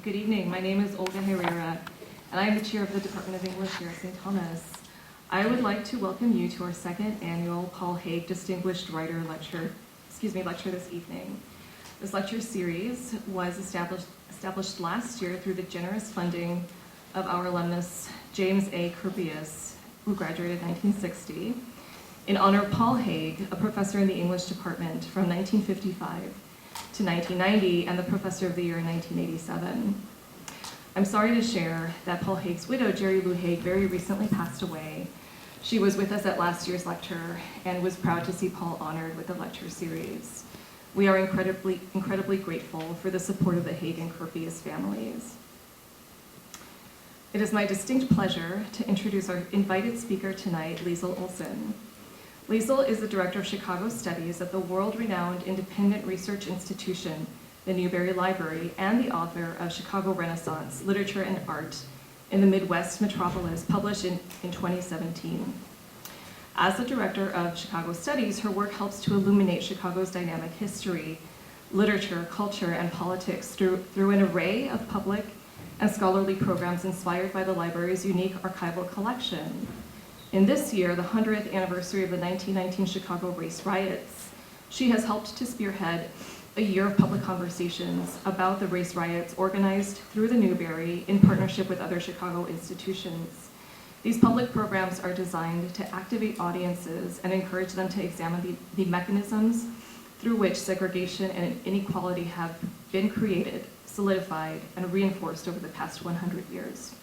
Good evening. My name is Olga Herrera, and I am the chair of the Department of English here at St. Thomas. I would like to welcome you to our second annual Paul Hague Distinguished Writer lecture this evening. This lecture series was established last year through the generous funding of our alumnus James A. Kirpius, who graduated in 1960, in honor of Paul Hague, a professor in the English department from 1955 to 1990, and the Professor of the Year in 1987. I'm sorry to share that Paul Hague's widow, Jerry Lou Hague, very recently passed away. She was with us at last year's lecture and was proud to see Paul honored with the lecture series. We are incredibly grateful for the support of the Hague and Kirpius families. It is my distinct pleasure to introduce our invited speaker tonight, Liesl Olson. Liesl is the Director of Chicago Studies at the world-renowned independent research institution, the Newberry Library, and the author of Chicago Renaissance, Literature and Art in the Midwest Metropolis, published in 2017. As the Director of Chicago Studies, her work helps to illuminate Chicago's dynamic history, literature, culture, and politics through an array of public and scholarly programs inspired by the library's unique archival collection. In this year, the 100th anniversary of the 1919 Chicago race riots, she has helped to spearhead a year of public conversations about the race riots organized through the Newberry in partnership with other Chicago institutions. These public programs are designed to activate audiences and encourage them to examine the mechanisms through which segregation and inequality have been created, solidified, and reinforced over the past 100 years.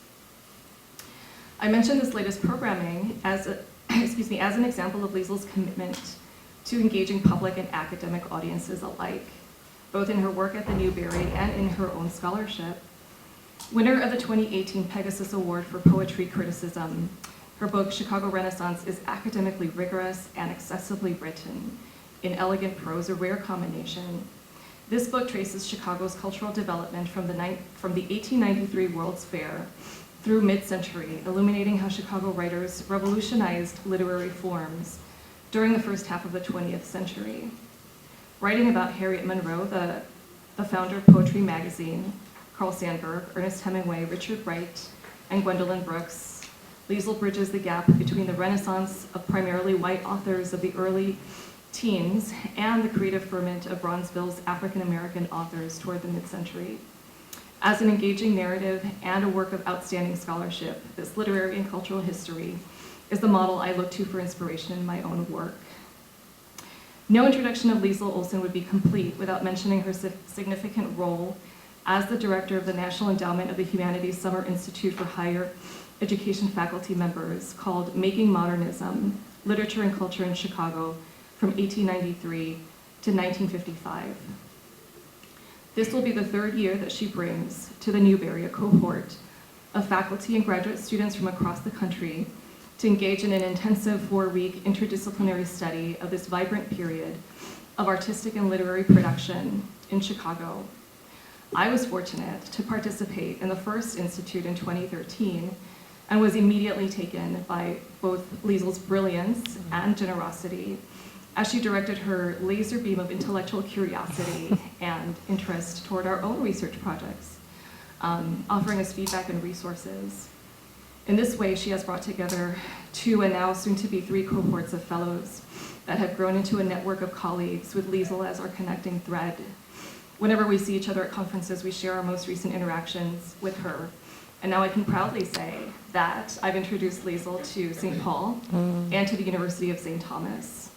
I mention this latest programming as an example of Liesl's commitment to engaging public and academic audiences alike, both in her work at the Newberry and in her own scholarship. Winner of the 2018 Pegasus Award for Poetry Criticism, her book, Chicago Renaissance, is academically rigorous and accessibly written in elegant prose, a rare combination. This book traces Chicago's cultural development from the 1893 World's Fair through mid-century, illuminating how Chicago writers revolutionized literary forms during the first half of the 20th century. Writing about Harriet Monroe, the founder of Poetry magazine, Carl Sandburg, Ernest Hemingway, Richard Wright, and Gwendolyn Brooks, Liesl bridges the gap between the renaissance of primarily white authors of the early teens and the creative ferment of Bronzeville's African-American authors toward the mid-century. As an engaging narrative and a work of outstanding scholarship, this literary and cultural history is the model I look to for inspiration in my own work. No introduction of Liesl Olson would be complete without mentioning her significant role as the director of the National Endowment of the Humanities Summer Institute for Higher Education faculty members, called Making Modernism, Literature and Culture in Chicago from 1893 to 1955. This will be the third year that she brings to the Newberry a cohort of faculty and graduate students from across the country to engage in an intensive 4-week interdisciplinary study of this vibrant period of artistic and literary production in Chicago. I was fortunate to participate in the first institute in 2013 and was immediately taken by both Liesl's brilliance and generosity as she directed her laser beam of intellectual curiosity and interest toward our own research projects, offering us feedback and resources. In this way, she has brought together 2 and now soon to be 3 cohorts of fellows that have grown into a network of colleagues with Liesl as our connecting thread. Whenever we see each other at conferences, we share our most recent interactions with her. And now I can proudly say that I've introduced Liesl to St. Paul and to the University of St. Thomas.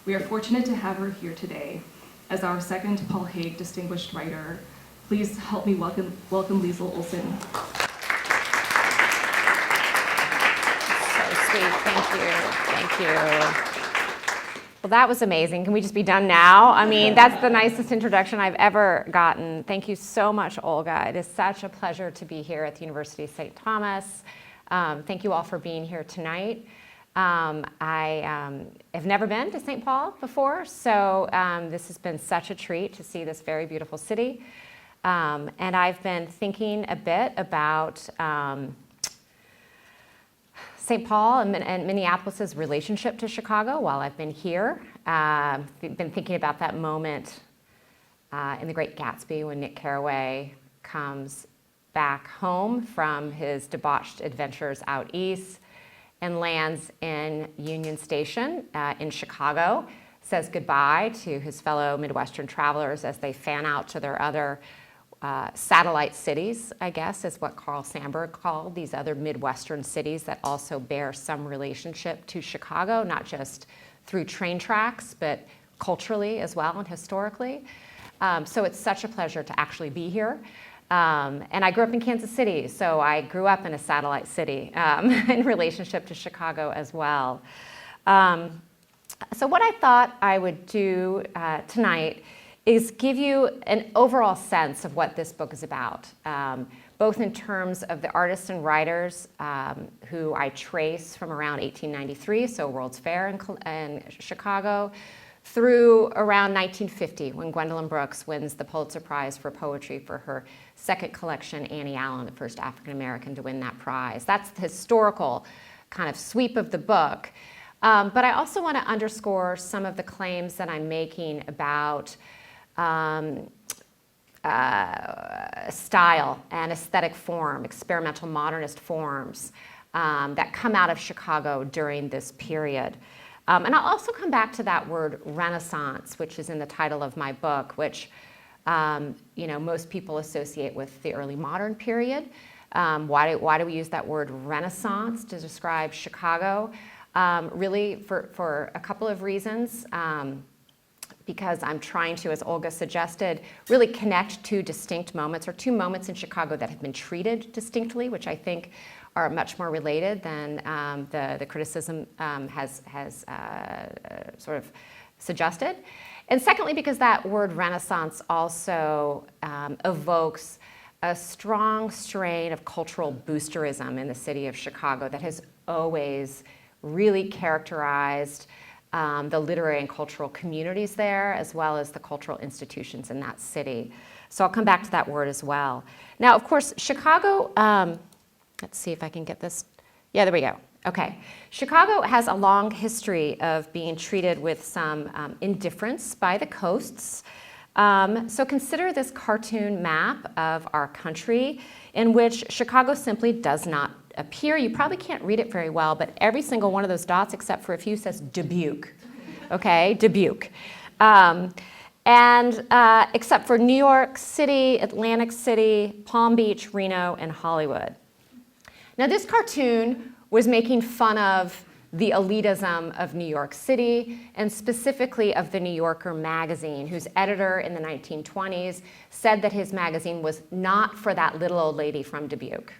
We are fortunate to have her here today as our second Paul Hague Distinguished Writer. Please help me welcome Liesl Olson. So sweet, thank you. Well, that was amazing. Can we just be done now? I mean, that's the nicest introduction I've ever gotten. Thank you so much, Olga. It is such a pleasure to be here at the University of St. Thomas. Thank you all for being here tonight. I have never been to St. Paul before, so this has been such a treat to see this very beautiful city. And I've been thinking a bit about St. Paul and Minneapolis's relationship to Chicago while I've been here. Been thinking about that moment in The Great Gatsby when Nick Carraway comes back home from his debauched adventures out east and lands in Union Station in Chicago, says goodbye to his fellow Midwestern travelers as they fan out to their other satellite cities, I guess, is what Carl Sandburg called these other Midwestern cities that also bear some relationship to Chicago, not just through train tracks, but culturally as well and historically. So it's such a pleasure to actually be here. And I grew up in Kansas City, so I grew up in a satellite city in relationship to Chicago as well. So what I thought I would do tonight is give you an overall sense of what this book is about, both in terms of the artists and writers who I trace from around 1893, so World's Fair in Chicago, through around 1950 when Gwendolyn Brooks wins the Pulitzer Prize for Poetry for her second collection, Annie Allen, the first African American to win that prize. That's the historical kind of sweep of the book. But I also want to underscore some of the claims that I'm making about style and aesthetic form, experimental modernist forms that come out of Chicago during this period. And I'll also come back to that word Renaissance, which is in the title of my book, which most people associate with the early modern period. Why do we use that word Renaissance to describe Chicago? Really for a couple of reasons. Because I'm trying to, as Olga suggested, really connect two distinct moments, or two moments in Chicago that have been treated distinctly, which I think are much more related than the criticism has sort of suggested. And secondly, because that word Renaissance also evokes a strong strain of cultural boosterism in the city of Chicago that has always really characterized the literary and cultural communities there, as well as the cultural institutions in that city. So I'll come back to that word as well. Now, of course, Chicago, let's see if I can get this. Yeah, there we go. Okay. Chicago has a long history of being treated with some indifference by the coasts. So consider this cartoon map of our country in which Chicago simply does not appear. You probably can't read it very well, but every single one of those dots, except for a few, says Dubuque. Okay, Dubuque. And except for New York City, Atlantic City, Palm Beach, Reno, and Hollywood. Now, this cartoon was making fun of the elitism of New York City, and specifically of the New Yorker magazine, whose editor in the 1920s said that his magazine was not for that little old lady from Dubuque,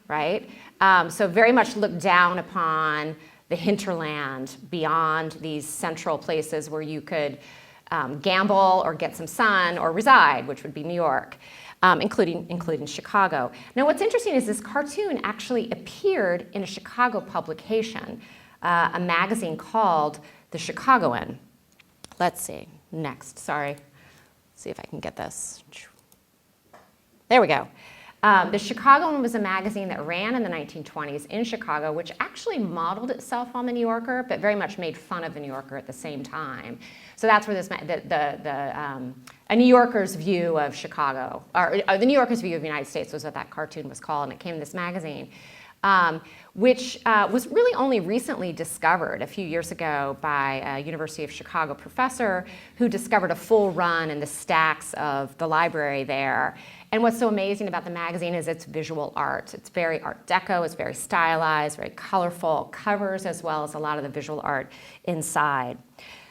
right? So very much looked down upon the hinterland beyond these central places where you could gamble or get some sun or reside, which would be New York, including Chicago. Now, what's interesting is this cartoon actually appeared in a Chicago publication, a magazine called The Chicagoan. Let's see, next, sorry. Let's see if I can get this. There we go. The Chicagoan was a magazine that ran in the 1920s in Chicago, which actually modeled itself on the New Yorker, but very much made fun of the New Yorker at the same time. So that's where this a New Yorker's view of Chicago, or the New Yorker's view of the United States was what that cartoon was called, and it came in this magazine, which was really only recently discovered a few years ago by a University of Chicago professor who discovered a full run in the stacks of the library there. And what's so amazing about the magazine is its visual art. It's very Art Deco, it's very stylized, very colorful covers, as well as a lot of the visual art inside.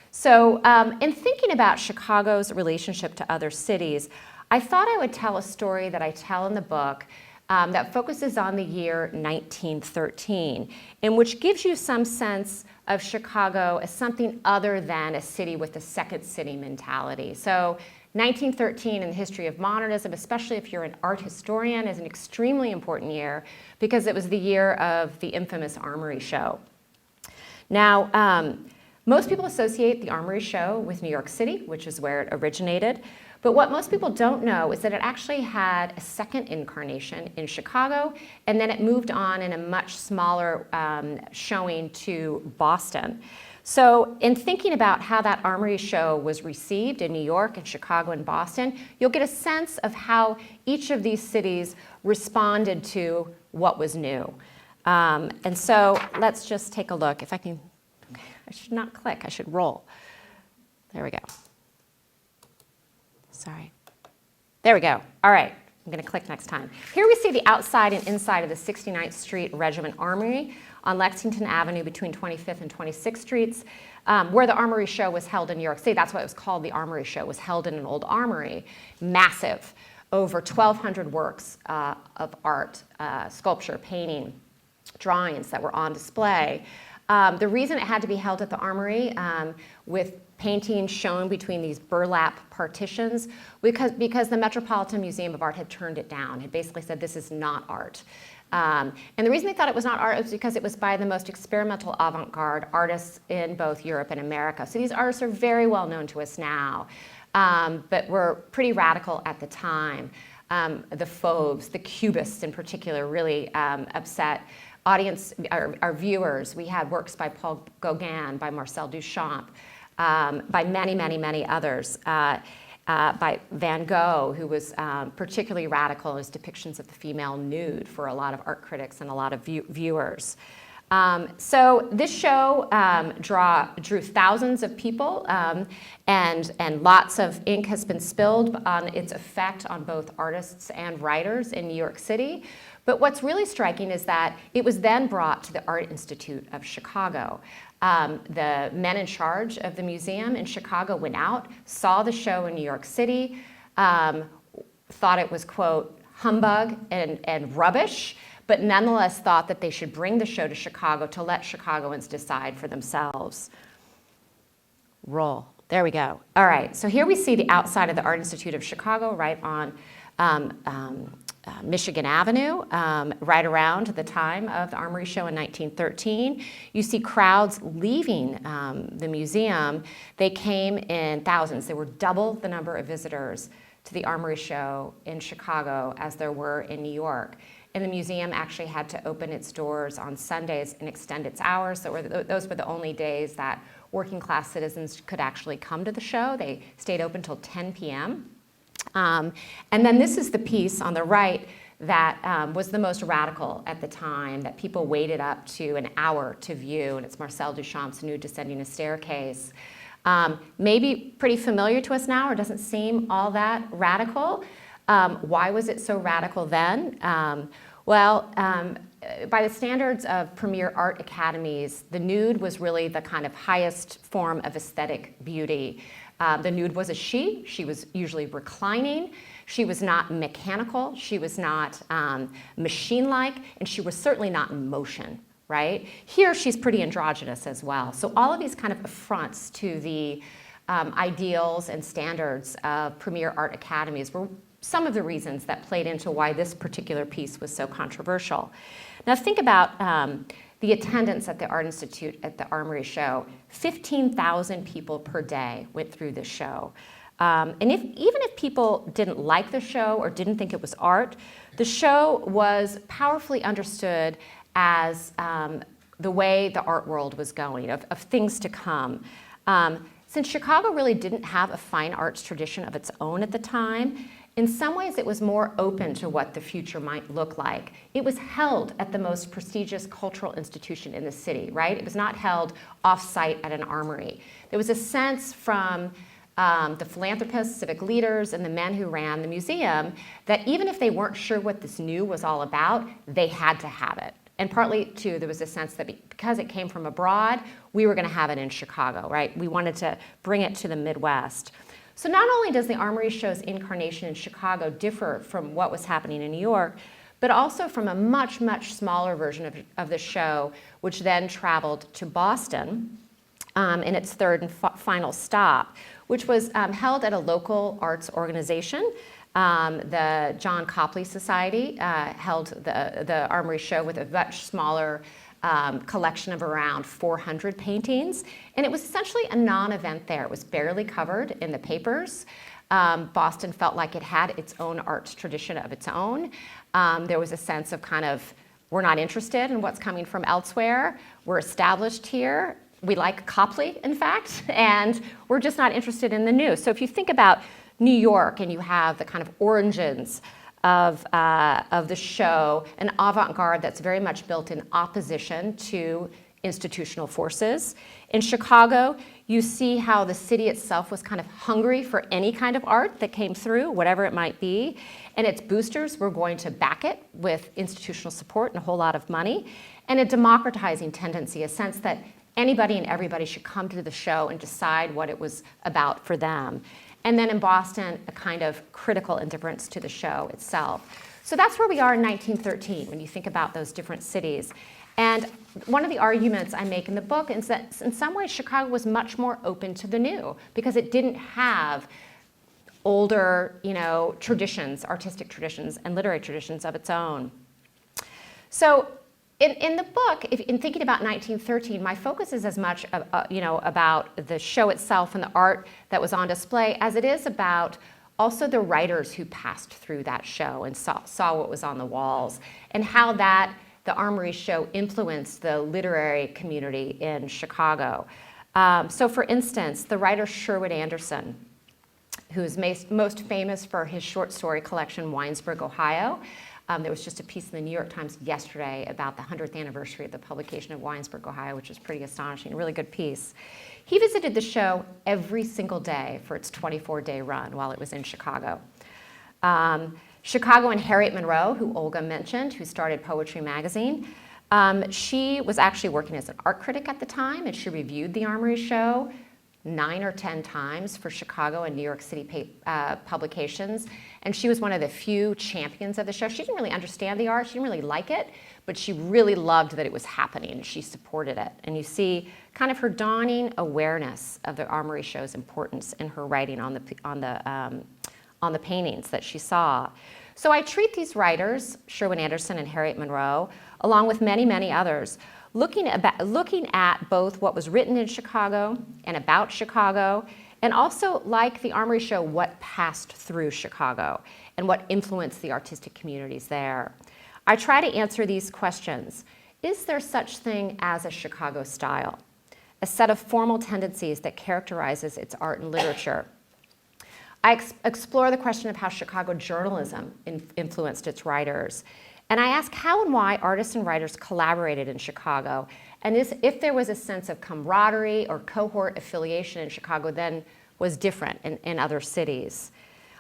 So in thinking about Chicago's relationship to other cities, I thought I would tell a story that I tell in the book that focuses on the year 1913, and which gives you some sense of Chicago as something other than a city with a second city mentality. So 1913 in the history of modernism, especially if you're an art historian, is an extremely important year because it was the year of the infamous Armory Show. Now, most people associate the Armory Show with New York City, which is where it originated. But what most people don't know is that it actually had a second incarnation in Chicago, and then it moved on in a much smaller showing to Boston. So in thinking about how that Armory Show was received in New York and Chicago and Boston, you'll get a sense of how each of these cities responded to what was new. And so let's just take a look. If I can, I should not click, I should roll. There we go. Sorry. There we go. All right. I'm going to click next time. Here we see the outside and inside of the 69th Street Regiment Armory on Lexington Avenue between 25th and 26th Streets, where the Armory Show was held in New York City. That's why it was called the Armory Show. It was held in an old armory, massive, over 1,200 works of art, sculpture, painting, drawings that were on display. The reason it had to be held at the Armory with paintings shown between these burlap partitions because the Metropolitan Museum of Art had turned it down, had basically said this is not art. And the reason they thought it was not art was because it was by the most experimental avant-garde artists in both Europe and America. So these artists are very well known to us now, but were pretty radical at the time. The Fauves, the Cubists in particular, really upset our viewers. We had works by Paul Gauguin, by Marcel Duchamp, by many, many, many others, by Van Gogh, who was particularly radical in his depictions of the female nude for a lot of art critics and a lot of viewers. So this show drew thousands of people, and lots of ink has been spilled on its effect on both artists and writers in New York City. But what's really striking is that it was then brought to the Art Institute of Chicago. The men in charge of the museum in Chicago went out, saw the show in New York City, thought it was, quote, humbug and rubbish, but nonetheless thought that they should bring the show to Chicago to let Chicagoans decide for themselves. Roll. There we go. All right, so here we see the outside of the Art Institute of Chicago, right on Michigan Avenue, right around the time of the Armory Show in 1913. You see crowds leaving the museum. They came in thousands. There were double the number of visitors to the Armory Show in Chicago as there were in New York. And the museum actually had to open its doors on Sundays and extend its hours. So those were the only days that working class citizens could actually come to the show. They stayed open till 10 p.m. And then this is the piece on the right that was the most radical at the time, that people waited up to an hour to view, and it's Marcel Duchamp's Nude Descending a Staircase. Maybe pretty familiar to us now, or doesn't seem all that radical. Why was it so radical then? By the standards of premier art academies, the nude was really the kind of highest form of aesthetic beauty. The nude was a she. She was usually reclining. She was not mechanical. She was not machine-like, and she was certainly not in motion, right? Here, she's pretty androgynous as well. So all of these kind of affronts to the ideals and standards of premier art academies were some of the reasons that played into why this particular piece was so controversial. Now think about the attendance at the Art Institute at the Armory Show. 15,000 people per day went through this show. And even if people didn't like the show or didn't think it was art, the show was powerfully understood as the way the art world was going, of things to come. Since Chicago really didn't have a fine arts tradition of its own at the time, in some ways it was more open to what the future might look like. It was held at the most prestigious cultural institution in the city, right? It was not held off-site at an armory. There was a sense from the philanthropists, civic leaders, and the men who ran the museum that even if they weren't sure what this new was all about, they had to have it. And partly, too, there was a sense that because it came from abroad, we were going to have it in Chicago, right? We wanted to bring it to the Midwest. So not only does the Armory Show's incarnation in Chicago differ from what was happening in New York, but also from a much, much smaller version of the show, which then traveled to Boston in its third and final stop, which was held at a local arts organization. The John Copley Society held the Armory Show with a much smaller collection of around 400 paintings, and it was essentially a non-event there. It was barely covered in the papers. Boston felt like it had its own arts tradition of its own. There was a sense of kind of, we're not interested in what's coming from elsewhere. We're established here. We like Copley, in fact, and we're just not interested in the new. So if you think about New York and you have the kind of origins of the show, an avant-garde that's very much built in opposition to institutional forces. In Chicago, you see how the city itself was kind of hungry for any kind of art that came through, whatever it might be, and its boosters were going to back it with institutional support and a whole lot of money, and a democratizing tendency, a sense that anybody and everybody should come to the show and decide what it was about for them. And then in Boston, a kind of critical indifference to the show itself. So that's where we are in 1913 when you think about those different cities. And one of the arguments I make in the book is that in some ways Chicago was much more open to the new because it didn't have older, traditions, artistic traditions and literary traditions of its own. So in the book, in thinking about 1913, my focus is as much about the show itself and the art that was on display as it is about also the writers who passed through that show and saw what was on the walls and how the Armory Show influenced the literary community in Chicago. So for instance, the writer Sherwood Anderson, who is most famous for his short story collection, Winesburg, Ohio. There was just a piece in the New York Times yesterday about the 100th anniversary of the publication of Winesburg, Ohio, which is pretty astonishing, a really good piece. He visited the show every single day for its 24-day run while it was in Chicago. Chicago and Harriet Monroe, who Olga mentioned, who started Poetry Magazine, she was actually working as an art critic at the time, and she reviewed the Armory Show 9 or 10 times for Chicago and New York City publications. And she was one of the few champions of the show. She didn't really understand the art, she didn't really like it, but she really loved that it was happening and she supported it. And you see kind of her dawning awareness of the Armory Show's importance in her writing on the paintings that she saw. So I treat these writers, Sherwood Anderson and Harriet Monroe, along with many, many others, looking at both what was written in Chicago and about Chicago, and also, like the Armory Show, what passed through Chicago and what influenced the artistic communities there. I try to answer these questions. Is there such thing as a Chicago style, a set of formal tendencies that characterizes its art and literature? I explore the question of how Chicago journalism influenced its writers. And I ask how and why artists and writers collaborated in Chicago, and if there was a sense of camaraderie or cohort affiliation in Chicago then was different in other cities.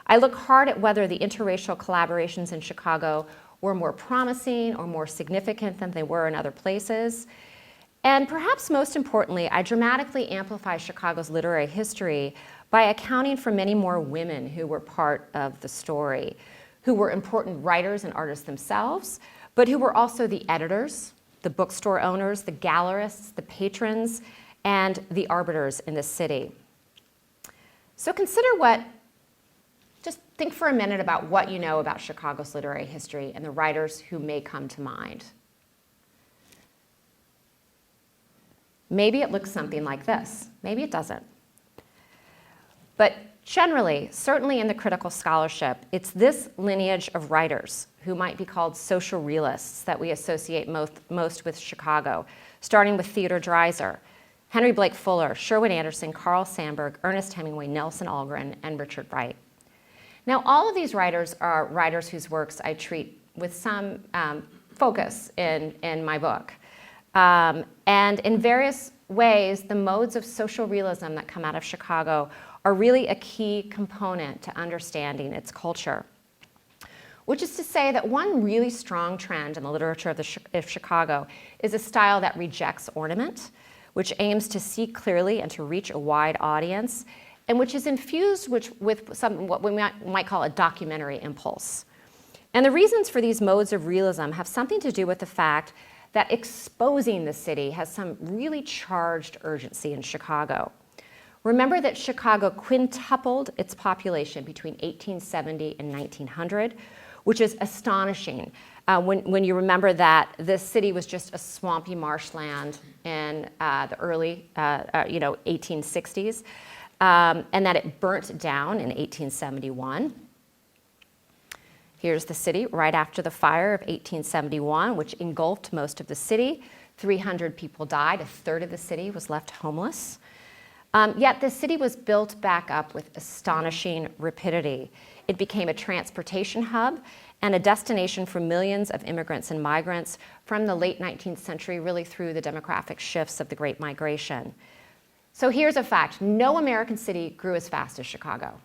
I look hard at whether the interracial collaborations in Chicago were more promising or more significant than they were in other places. And perhaps most importantly, I dramatically amplify Chicago's literary history by accounting for many more women who were part of the story, who were important writers and artists themselves, but who were also the editors, the bookstore owners, the gallerists, the patrons, and the arbiters in the city. So just think for a minute about what you know about Chicago's literary history and the writers who may come to mind. Maybe it looks something like this. Maybe it doesn't. But generally, certainly in the critical scholarship, it's this lineage of writers who might be called social realists that we associate most with Chicago, starting with Theodore Dreiser, Henry Blake Fuller, Sherwood Anderson, Carl Sandburg, Ernest Hemingway, Nelson Algren, and Richard Wright. Now, all of these writers are writers whose works I treat with some focus in my book. And in various ways, the modes of social realism that come out of Chicago are really a key component to understanding its culture. Which is to say that one really strong trend in the literature of Chicago is a style that rejects ornament, which aims to see clearly and to reach a wide audience, and which is infused with what we might call a documentary impulse. And the reasons for these modes of realism have something to do with the fact that exposing the city has some really charged urgency in Chicago. Remember that Chicago quintupled its population between 1870 and 1900, which is astonishing when you remember that this city was just a swampy marshland in the early 1860s, and that it burnt down in 1871. Here's the city right after the fire of 1871, which engulfed most of the city. 300 people died. A third of the city was left homeless. Yet the city was built back up with astonishing rapidity. It became a transportation hub and a destination for millions of immigrants and migrants from the late 19th century, really through the demographic shifts of the Great Migration. So here's a fact. No American city grew as fast as Chicago.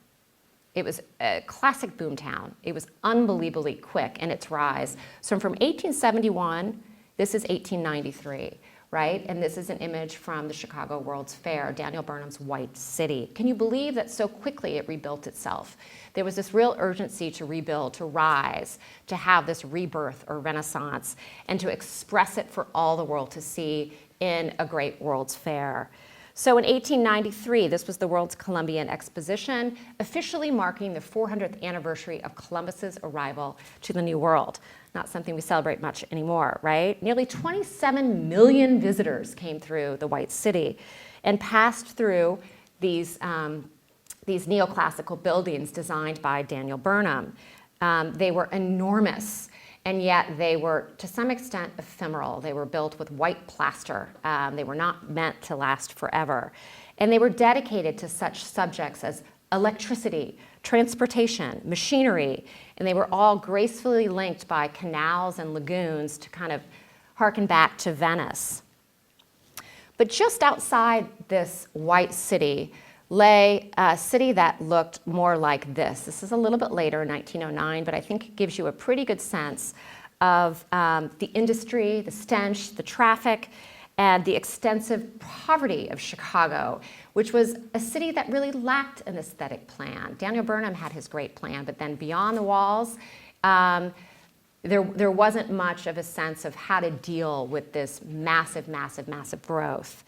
It was a classic boomtown. It was unbelievably quick in its rise. So from 1871, this is 1893, right? And this is an image from the Chicago World's Fair, Daniel Burnham's White City. Can you believe that so quickly it rebuilt itself? There was this real urgency to rebuild, to rise, to have this rebirth or renaissance, and to express it for all the world to see in a great World's Fair. So in 1893, this was the World's Columbian Exposition, officially marking the 400th anniversary of Columbus's arrival to the New World. Not something we celebrate much anymore, right? Nearly 27 million visitors came through the White City and passed through these neoclassical buildings designed by Daniel Burnham. They were enormous. And yet they were, to some extent, ephemeral. They were built with white plaster. They were not meant to last forever. And they were dedicated to such subjects as electricity, transportation, machinery, and they were all gracefully linked by canals and lagoons to kind of harken back to Venice. But just outside this white city lay a city that looked more like this. This is a little bit later, 1909, but I think it gives you a pretty good sense of the industry, the stench, the traffic, and the extensive poverty of Chicago, which was a city that really lacked an aesthetic plan. Daniel Burnham had his great plan, but then beyond the walls, there wasn't much of a sense of how to deal with this massive, massive, massive growth.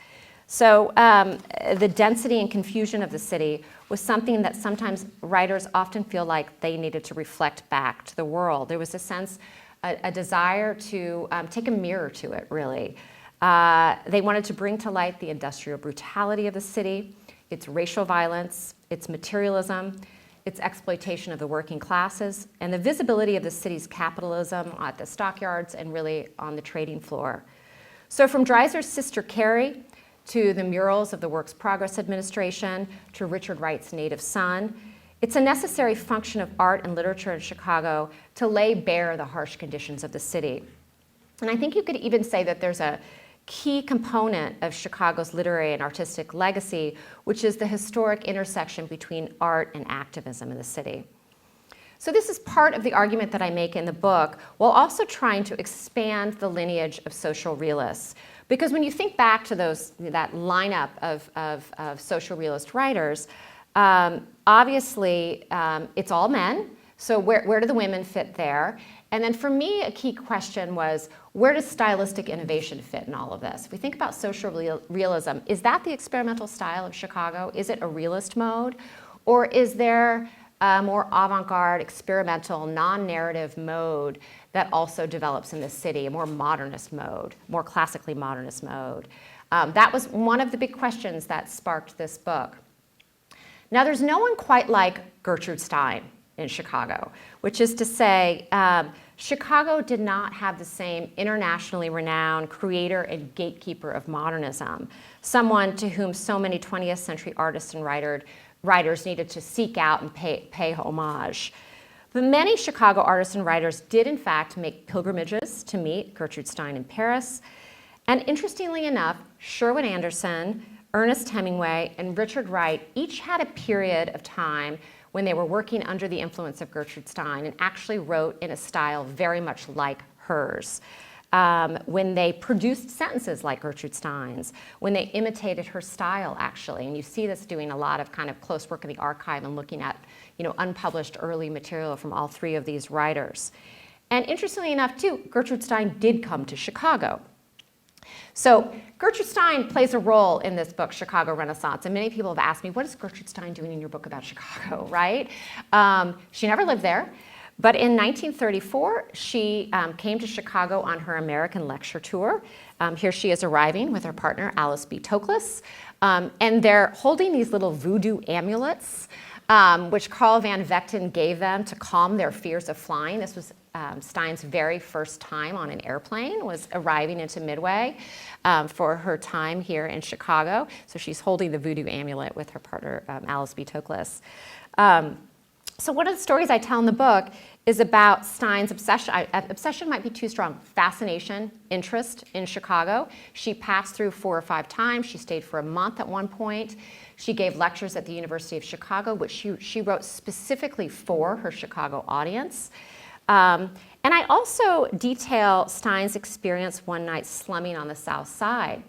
So the density and confusion of the city was something that sometimes writers often feel like they needed to reflect back to the world. There was a sense, a desire to take a mirror to it, really. They wanted to bring to light the industrial brutality of the city, its racial violence, its materialism, its exploitation of the working classes, and the visibility of the city's capitalism at the stockyards and really on the trading floor. So from Dreiser's Sister Carrie, to the murals of the Works Progress Administration, to Richard Wright's Native Son. It's a necessary function of art and literature in Chicago to lay bare the harsh conditions of the city. And I think you could even say that there's a key component of Chicago's literary and artistic legacy, which is the historic intersection between art and activism in the city. So this is part of the argument that I make in the book, while also trying to expand the lineage of social realists. Because when you think back to that lineup of social realist writers, obviously it's all men. So where do the women fit there? And then for me, a key question was, where does stylistic innovation fit in all of this? If we think about social realism, is that the experimental style of Chicago? Is it a realist mode? Or is there a more avant-garde, experimental, non-narrative mode that also develops in the city, a more modernist mode, more classically modernist mode? That was one of the big questions that sparked this book. Now, there's no one quite like Gertrude Stein in Chicago, which is to say, Chicago did not have the same internationally renowned creator and gatekeeper of modernism, someone to whom so many 20th century artists and writers needed to seek out and pay homage. But many Chicago artists and writers did, in fact, make pilgrimages to meet Gertrude Stein in Paris. And interestingly enough, Sherwood Anderson, Ernest Hemingway, and Richard Wright each had a period of time when they were working under the influence of Gertrude Stein and actually wrote in a style very much like hers. When they produced sentences like Gertrude Stein's, when they imitated her style, actually. And you see this doing a lot of kind of close work in the archive and looking at, unpublished early material from all three of these writers. And interestingly enough, too, Gertrude Stein did come to Chicago. So Gertrude Stein plays a role in this book, Chicago Renaissance, and many people have asked me, what is Gertrude Stein doing in your book about Chicago, right? She never lived there, but in 1934, she came to Chicago on her American lecture tour. Here she is arriving with her partner, Alice B. Toklas, and they're holding these little voodoo amulets, which Carl Van Vechten gave them to calm their fears of flying. This was Stein's very first time on an airplane was arriving into Midway for her time here in Chicago. So she's holding the voodoo amulet with her partner, Alice B. Toklas. So one of the stories I tell in the book is about Stein's obsession. Obsession might be too strong. Fascination, interest in Chicago. She passed through 4 or 5 times. She stayed for a month at one point. She gave lectures at the University of Chicago, which she wrote specifically for her Chicago audience. And I also detail Stein's experience one night slumming on the South Side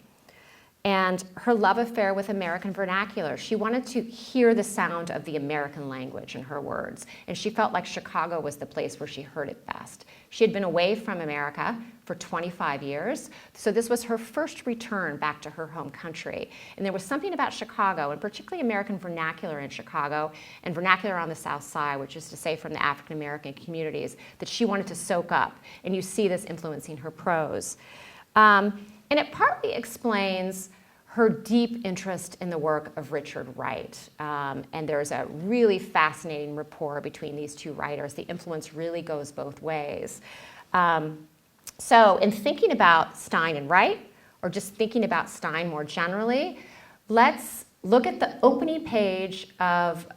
and her love affair with American vernacular. She wanted to hear the sound of the American language in her words, and she felt like Chicago was the place where she heard it best. She had been away from America for 25 years, so this was her first return back to her home country. And there was something about Chicago, and particularly American vernacular in Chicago, and vernacular on the South Side, which is to say from the African American communities, that she wanted to soak up. And you see this influencing her prose. And it partly explains her deep interest in the work of Richard Wright. And there's a really fascinating rapport between these two writers. The influence really goes both ways. So in thinking about Stein and Wright, or just thinking about Stein more generally, let's look at the opening page of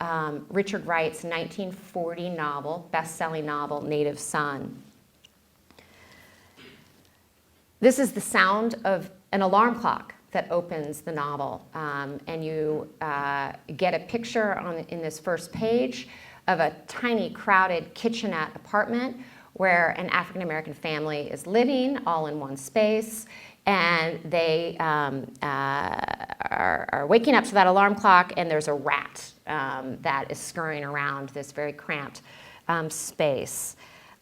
Richard Wright's 1940 novel, best-selling novel, Native Son. This is the sound of an alarm clock that opens the novel. And you get a picture in this first page of a tiny, crowded kitchenette apartment where an African-American family is living all in one space. And they are waking up to that alarm clock, and there's a rat that is scurrying around this very cramped space.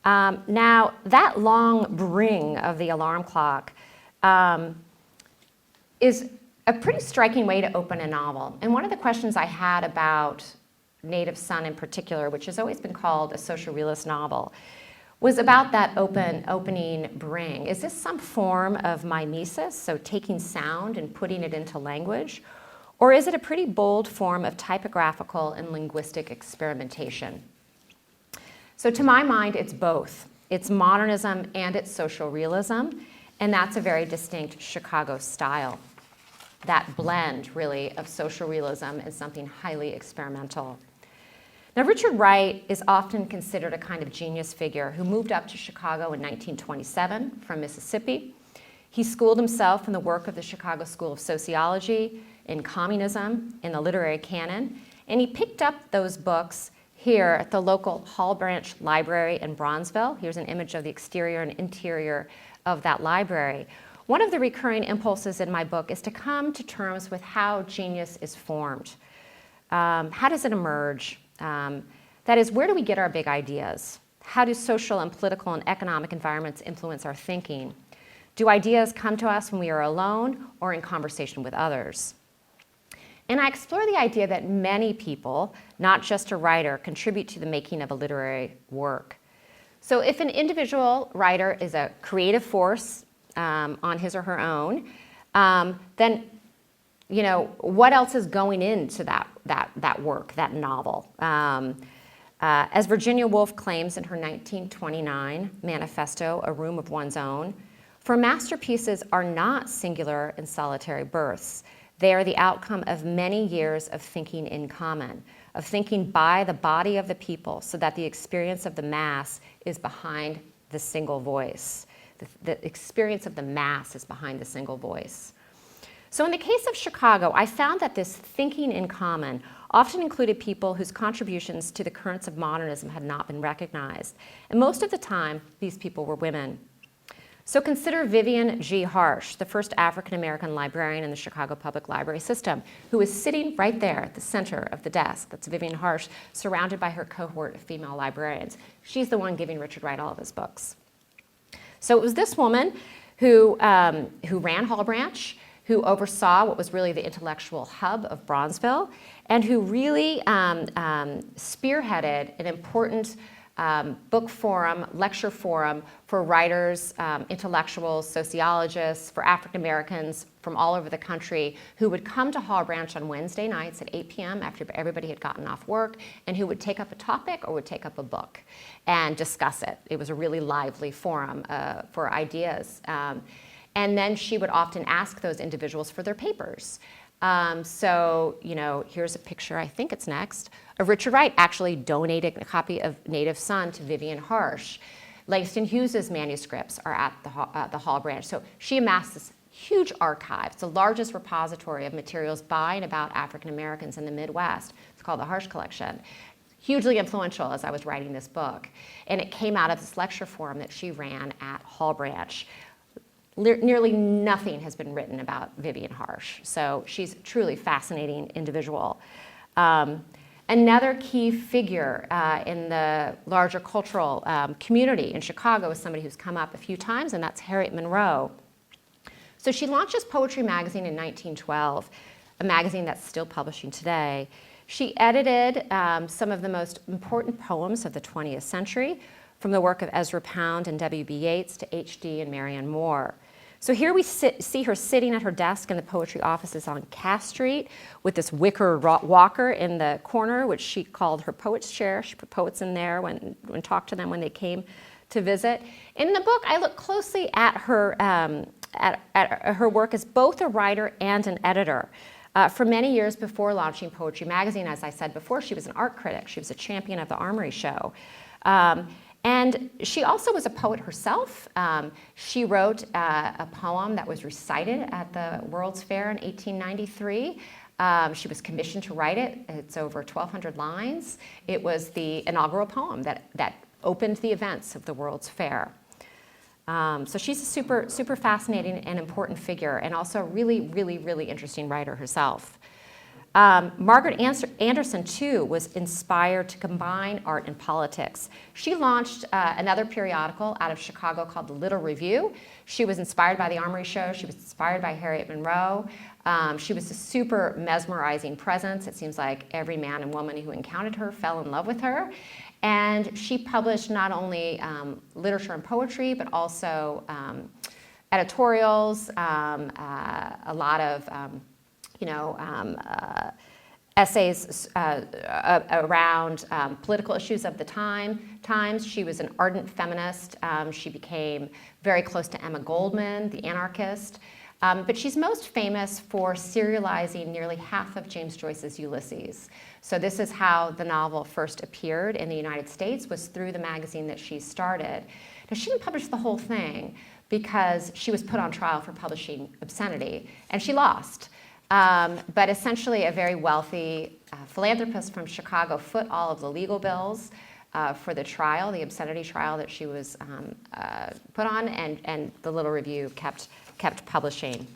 Now, that long ring of the alarm clock is a pretty striking way to open a novel. And one of the questions I had about Native Son in particular, which has always been called a social realist novel, was about that opening ring. Is this some form of mimesis, so taking sound and putting it into language? Or is it a pretty bold form of typographical and linguistic experimentation? So to my mind, it's both. It's modernism and it's social realism, and that's a very distinct Chicago style. That blend, really, of social realism and something highly experimental. Now, Richard Wright is often considered a kind of genius figure who moved up to Chicago in 1927 from Mississippi. He schooled himself in the work of the Chicago School of Sociology, in communism, in the literary canon, and he picked up those books here at the local Hall Branch Library in Bronzeville. Here's an image of the exterior and interior of that library. One of the recurring impulses in my book is to come to terms with how genius is formed. How does it emerge? That is, where do we get our big ideas? How do social and political and economic environments influence our thinking? Do ideas come to us when we are alone or in conversation with others? And I explore the idea that many people, not just a writer, contribute to the making of a literary work. So if an individual writer is a creative force on his or her own, then what else is going into that work, that novel? As Virginia Woolf claims in her 1929 manifesto, A Room of One's Own, for masterpieces are not singular and solitary births. They are the outcome of many years of thinking in common, of thinking by the body of the people so that the experience of the mass is behind the single voice. The experience of the mass is behind the single voice. So in the case of Chicago, I found that this thinking in common often included people whose contributions to the currents of modernism had not been recognized. And most of the time, these people were women. So consider Vivian G. Harsh, the first African-American librarian in the Chicago Public Library system, who is sitting right there at the center of the desk. That's Vivian Harsh, surrounded by her cohort of female librarians. She's the one giving Richard Wright all of his books. So it was this woman who ran Hall Branch, who oversaw what was really the intellectual hub of Bronzeville, and who really spearheaded an important book forum, lecture forum for writers, intellectuals, sociologists, for African Americans from all over the country who would come to Hall Branch on Wednesday nights at 8 p.m. after everybody had gotten off work, and who would take up a topic or would take up a book and discuss it. It was a really lively forum for ideas. And then she would often ask those individuals for their papers. So, here's a picture, I think it's next, of Richard Wright actually donating a copy of Native Son to Vivian Harsh. Langston Hughes's manuscripts are at the Hall Branch. So she amassed this huge archive. It's the largest repository of materials by and about African Americans in the Midwest. It's called the Harsh Collection. Hugely influential as I was writing this book. And it came out of this lecture forum that she ran at Hall Branch. Nearly nothing has been written about Vivian Harsh, so she's a truly fascinating individual. Another key figure in the larger cultural community in Chicago is somebody who's come up a few times, and that's Harriet Monroe. So she launches Poetry Magazine in 1912, a magazine that's still publishing today. She edited some of the most important poems of the 20th century, from the work of Ezra Pound and W.B. Yeats to H.D. and Marianne Moore. So here we see her sitting at her desk in the poetry offices on Cass Street with this wicker walker in the corner, which she called her poet's chair. She put poets in there when talked to them when they came to visit. In the book, I look closely at her work as both a writer and an editor. For many years before launching Poetry Magazine, as I said before, she was an art critic. She was a champion of the Armory Show. And she also was a poet herself. She wrote a poem that was recited at the World's Fair in 1893. She was commissioned to write it. It's over 1,200 lines. It was the inaugural poem that opened the events of the World's Fair. So she's a super fascinating and important figure, and also a really interesting writer herself. Margaret Anderson, too, was inspired to combine art and politics. She launched another periodical out of Chicago called The Little Review. She was inspired by the Armory Show. She was inspired by Harriet Monroe. She was a super mesmerizing presence. It seems like every man and woman who encountered her fell in love with her. And she published not only literature and poetry, but also editorials, a lot of essays around political issues of the times. She was an ardent feminist. She became very close to Emma Goldman, the anarchist. But she's most famous for serializing nearly half of James Joyce's Ulysses. So this is how the novel first appeared in the United States, was through the magazine that she started. Now, she didn't publish the whole thing because she was put on trial for publishing obscenity, and she lost. But essentially, a very wealthy philanthropist from Chicago foot all of the legal bills for the trial, the obscenity trial that she was put on, and the Little Review kept publishing.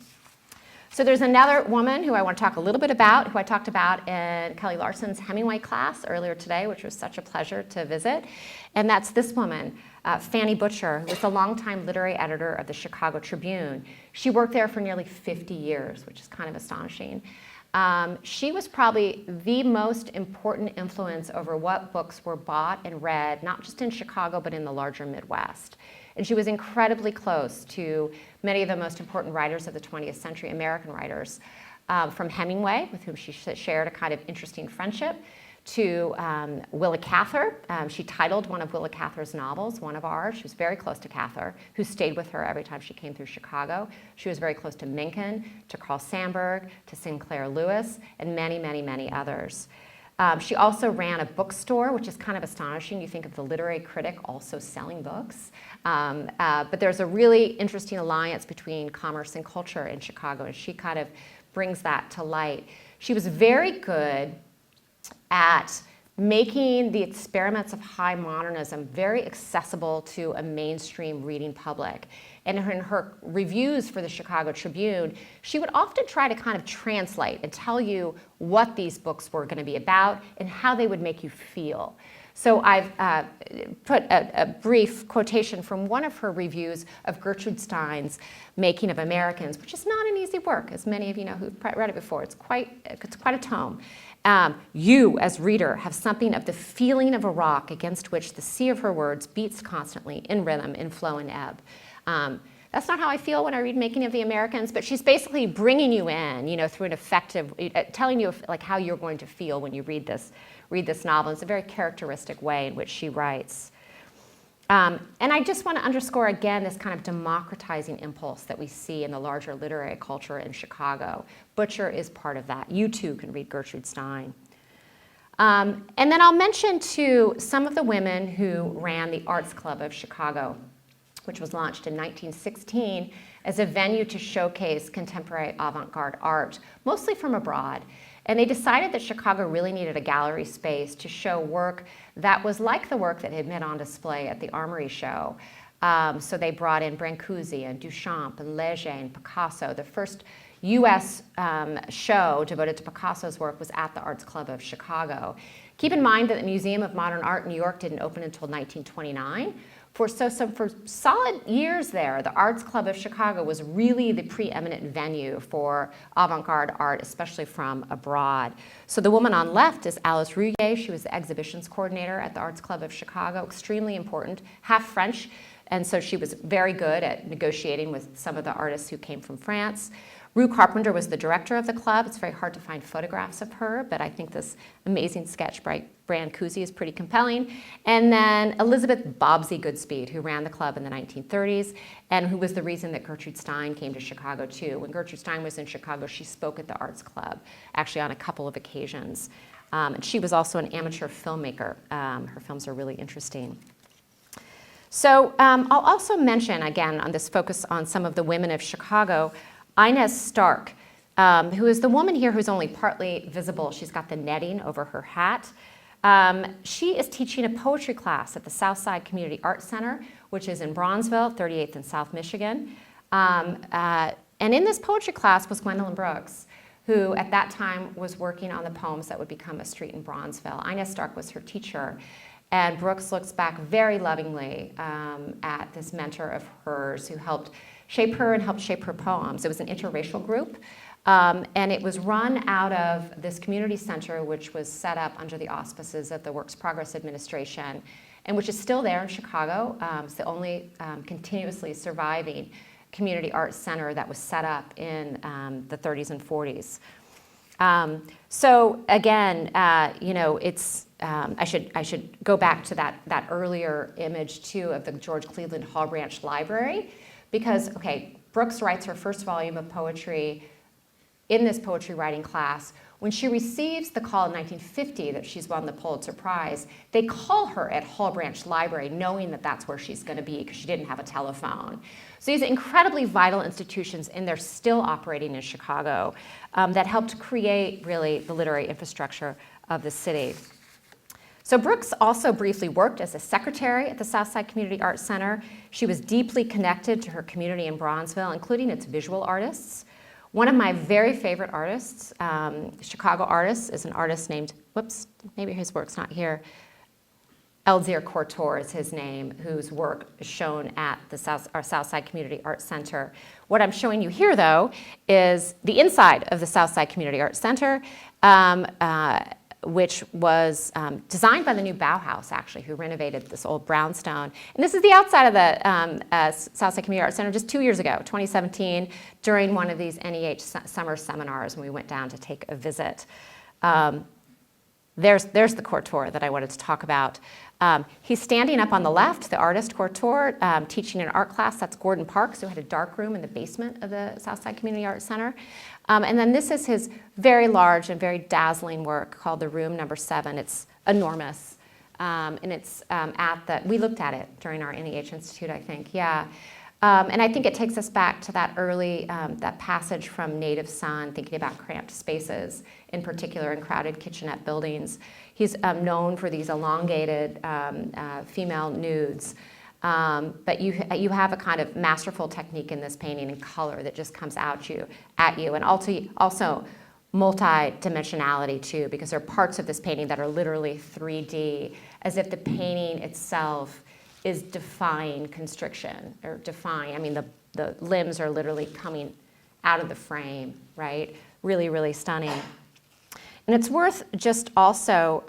So there's another woman who I want to talk a little bit about, who I talked about in Kelly Larson's Hemingway class earlier today, which was such a pleasure to visit, and that's this woman, Fannie Butcher, who was a longtime literary editor of the Chicago Tribune. She worked there for nearly 50 years, which is kind of astonishing. She was probably the most important influence over what books were bought and read, not just in Chicago, but in the larger Midwest. And she was incredibly close to many of the most important writers of the 20th century, American writers, from Hemingway, with whom she shared a kind of interesting friendship, to Willa Cather. She titled one of Willa Cather's novels, One of Ours. She was very close to Cather, who stayed with her every time she came through Chicago. She was very close to Mencken, to Carl Sandburg, to Sinclair Lewis, and many others. She also ran a bookstore, which is kind of astonishing. You think of the literary critic also selling books. But there's a really interesting alliance between commerce and culture in Chicago, and she kind of brings that to light. She was very good at making the experiments of high modernism very accessible to a mainstream reading public. And in her reviews for the Chicago Tribune, she would often try to kind of translate and tell you what these books were going to be about and how they would make you feel. So I've put a brief quotation from one of her reviews of Gertrude Stein's Making of Americans, which is not an easy work, as many of you know who've read it before. It's quite a tome. You, as reader, have something of the feeling of a rock against which the sea of her words beats constantly in rhythm, in flow, and ebb. That's not how I feel when I read Making of the Americans, but she's basically bringing you in, through an effective, telling you like how you're going to feel when you read this novel. It's a very characteristic way in which she writes. And I just want to underscore again this kind of democratizing impulse that we see in the larger literary culture in Chicago. Butcher is part of that. You too can read Gertrude Stein. And then I'll mention too some of the women who ran the Arts Club of Chicago, which was launched in 1916 as a venue to showcase contemporary avant-garde art, mostly from abroad. And they decided that Chicago really needed a gallery space to show work that was like the work that had been on display at the Armory Show. So they brought in Brancusi and Duchamp and Leger and Picasso. The first U.S. Show devoted to Picasso's work was at the Arts Club of Chicago. Keep in mind that the Museum of Modern Art in New York didn't open until 1929. For solid years there, the Arts Club of Chicago was really the preeminent venue for avant-garde art, especially from abroad. So the woman on left is Alice Rouillet. She was the exhibitions coordinator at the Arts Club of Chicago, extremely important, half French, and so she was very good at negotiating with some of the artists who came from France. Rue Carpenter was the director of the club. It's very hard to find photographs of her, but I think this amazing sketch by Brancusi is pretty compelling. And then Elizabeth Bobbsey Goodspeed, who ran the club in the 1930s, and who was the reason that Gertrude Stein came to Chicago too. When Gertrude Stein was in Chicago, she spoke at the Arts Club, actually on a couple of occasions. And she was also an amateur filmmaker. Her films are really interesting. So I'll also mention, again, on this focus on some of the women of Chicago, Inez Stark, who is the woman here who's only partly visible. She's got the netting over her hat. She is teaching a poetry class at the Southside Community Arts Center, which is in Bronzeville, 38th and South Michigan. And in this poetry class was Gwendolyn Brooks, who at that time was working on the poems that would become a street in Bronzeville. Inez Stark was her teacher. And Brooks looks back very lovingly at this mentor of hers who helped shape her and helped shape her poems. It was an interracial group, and it was run out of this community center, which was set up under the auspices of the Works Progress Administration, and which is still there in Chicago. It's the only continuously surviving community arts center that was set up in the 30s and 40s. So again, it's I should go back to that earlier image too of the George Cleveland Hall Branch Library, because Brooks writes her first volume of poetry in this poetry writing class. When she receives the call in 1950 that she's won the Pulitzer Prize, they call her at Hall Branch Library knowing that that's where she's going to be because she didn't have a telephone. So these incredibly vital institutions, and they're still operating in Chicago, that helped create really the literary infrastructure of the city. So Brooks also briefly worked as a secretary at the Southside Community Arts Center. She was deeply connected to her community in Bronzeville, including its visual artists. One of my very favorite artists, Chicago artists, is an artist named, maybe his work's not here, Elzir Cortor is his name, whose work is shown at the our Southside Community Arts Center. What I'm showing you here, though, is the inside of the Southside Community Arts Center, which was designed by the new Bauhaus, actually, who renovated this old brownstone. And this is the outside of the Southside Community Arts Center just 2 years ago, 2017, during one of these NEH summer seminars when we went down to take a visit. There's the Cortor that I wanted to talk about. He's standing up on the left, the artist Cortor, teaching an art class. That's Gordon Parks, who had a dark room in the basement of the Southside Community Arts Center. And then this is his very large and very dazzling work called The Room Number 7. It's enormous. And it's we looked at it during our NEH Institute, I think, yeah. And I think it takes us back to that early, that passage from Native Son, thinking about cramped spaces, in particular in crowded kitchenette buildings. He's known for these elongated female nudes. But you have a kind of masterful technique in this painting and color that just comes at you, and also multi-dimensionality too, because there are parts of this painting that are literally 3D, as if the painting itself is defying constriction, or defying, I mean, the limbs are literally coming out of the frame, right? Really, really stunning. And it's worth just also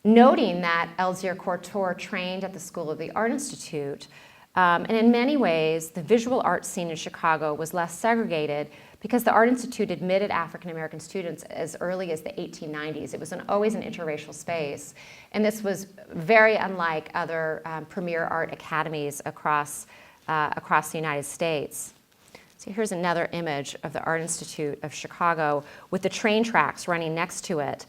noting that Elzéar Cortot trained at the School of the Art Institute, and in many ways, the visual art scene in Chicago was less segregated because the Art Institute admitted African American students as early as the 1890s. It was always an interracial space, and this was very unlike other premier art academies across the United States. So here's another image of the Art Institute of Chicago with the train tracks running next to it,